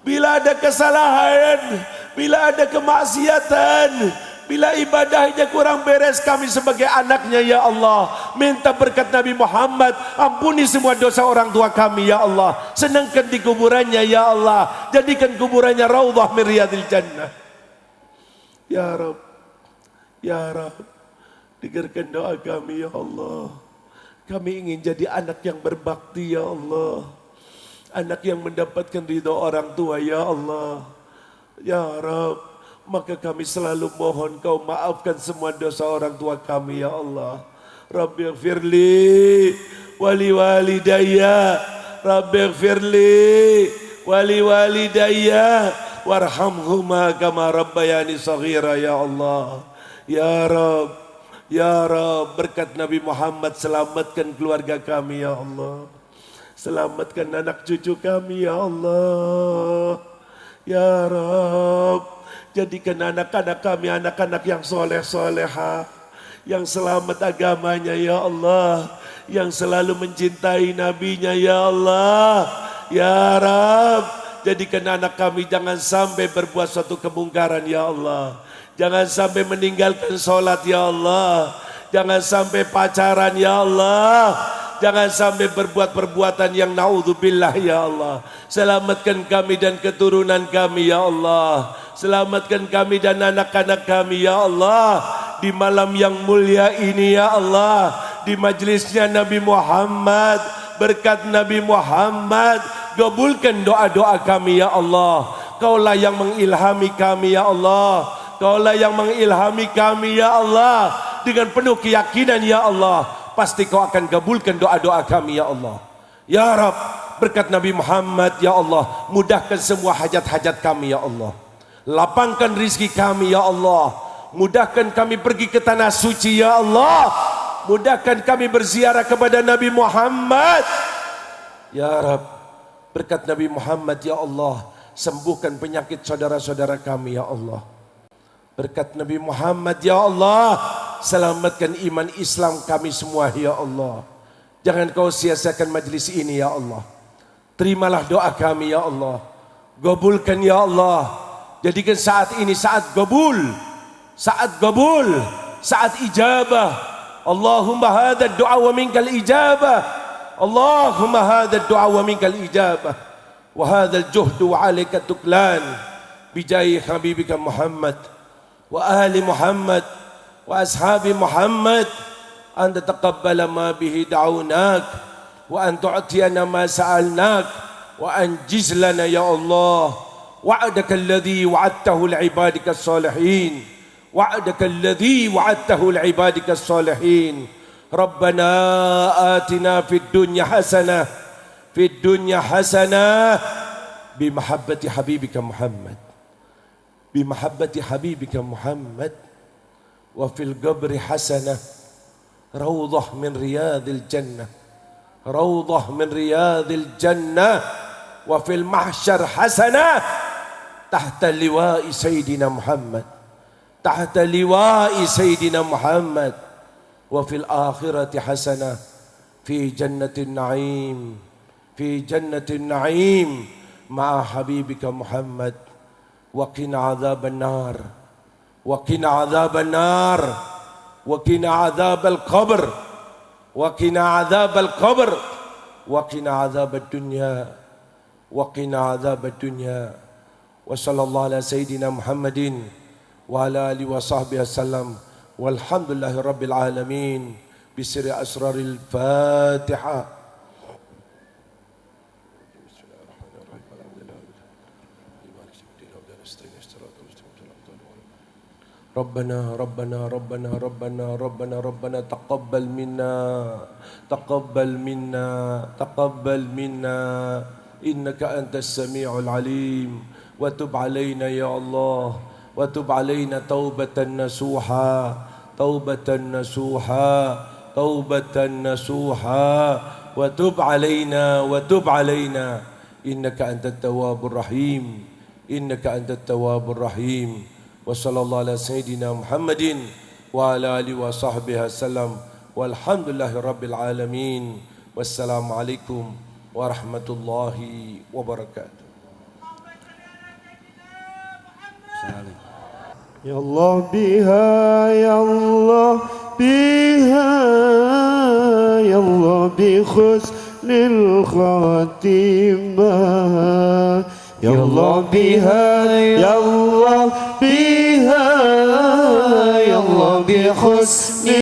Bila ada kesalahan, bila ada kemaksiatan, bila ibadahnya kurang beres, kami sebagai anaknya ya Allah, minta berkat Nabi Muhammad, ampuni semua dosa orang tua kami ya Allah. Senangkan di kuburannya ya Allah. Jadikan kuburannya raudhah min riyadil jannah. Ya Rabb, ya Rabb, dengarkan doa kami ya Allah. Kami ingin jadi anak yang berbakti ya Allah. Anak yang mendapatkan ridha orang tua ya Allah. Ya Rabb, maka kami selalu mohon kau maafkan semua dosa orang tua kami ya Allah. Rabbighfirli wali walidayya. Rabbighfirli wali walidayya warhamhuma kama rabbayani shaghira ya Allah. Ya Rabb, ya Rabb, berkat Nabi Muhammad selamatkan keluarga kami ya Allah. Selamatkan anak cucu kami ya Allah. Ya Rabb, jadikan anak-anak kami anak-anak yang soleh-soleha, yang selamat agamanya ya Allah, yang selalu mencintai nabinya ya Allah. Ya Rabb, jadikan anak kami jangan sampai berbuat suatu kemungkaran ya Allah. Jangan sampai meninggalkan sholat ya Allah. Jangan sampai pacaran ya Allah. Jangan sampai berbuat perbuatan yang naudzubillah ya Allah. Selamatkan kami dan keturunan kami ya Allah. Selamatkan kami dan anak-anak kami ya Allah. Di malam yang mulia ini ya Allah, di majlisnya Nabi Muhammad, berkat Nabi Muhammad, kabulkan doa-doa kami ya Allah. Kaulah yang mengilhami kami ya Allah. Kaulah yang mengilhami kami ya Allah. Dengan penuh keyakinan ya Allah, pasti kau akan kabulkan doa-doa kami ya Allah. Ya Rabb, berkat Nabi Muhammad ya Allah, mudahkan semua hajat-hajat kami ya Allah. Lapangkan rizki kami ya Allah. Mudahkan kami pergi ke tanah suci ya Allah. Mudahkan kami berziarah kepada Nabi Muhammad. Ya Rabb, berkat Nabi Muhammad ya Allah, sembuhkan penyakit saudara-saudara kami ya Allah. Berkat Nabi Muhammad ya Allah, selamatkan iman Islam kami semua ya Allah. Jangan kau sia-siakan majlis ini ya Allah. Terimalah doa kami ya Allah. Kabulkan ya Allah. Jadikan saat ini saat kabul, saat kabul, saat ijabah. Allahumma hadha doa wa minkal ijabah. Allahumma hadha doa wa minkal ijabah. Wa hadha al-juhdu wa alaika tuklan. Bijahi habibika Muhammad wa ahli Muhammad wa ashabi Muhammad, an tataqabbala ma bihi da'unak wa an tu'tiyana ma sa'alnak wa anjiz lana ya Allah wa'adaka alladhi wa'adtahu li'ibadika as-salihin, wa'adaka alladhi wa'adtahu li'ibadika as-salihin. Rabbana atina fid dunya hasanah, fid dunya hasanah bi mahabbati habibika Muhammad, بمحبة حبيبك محمد وفي القبر حسنة روضة من رياض الجنة، روضة من رياض الجنة وفي المحشر حسنة تحت لواء سيدنا محمد، تحت لواء سيدنا محمد وفي الآخرة حسنة في جنة النعيم، في جنة النعيم مع حبيبك محمد. وقنا عذاب النار، وقنا عذاب النار، وقنا عذاب القبر، وقنا عذاب القبر، وقنا عذاب الدنيا، وقنا عذاب الدنيا، wa sallallahu ala sayyidina Muhammadin wa ala alihi wa sahbihi wasallam walhamdulillahi rabbil alamin bisri asraril Fatihah. ربنا ربنا ربنا ربنا ربنا ربنا تقبل منا تقبل منا تقبل منا إنك أنت السميع العليم وتب علينا يا الله وتب علينا توبة نصوحا توبة نصوحا توبة نصوحا وتب علينا إنك أنت التواب الرحيم إنك أنت التواب الرحيم وصلى الله على سيدنا محمد وعلى آله وصحبه وسلم والحمد لله رب العالمين والسلام عليكم ورحمة الله وبركاته. يا الله بها يا الله بها يا الله بحسن الخاتمة يا الله بها يا الله بها يا الله بحسن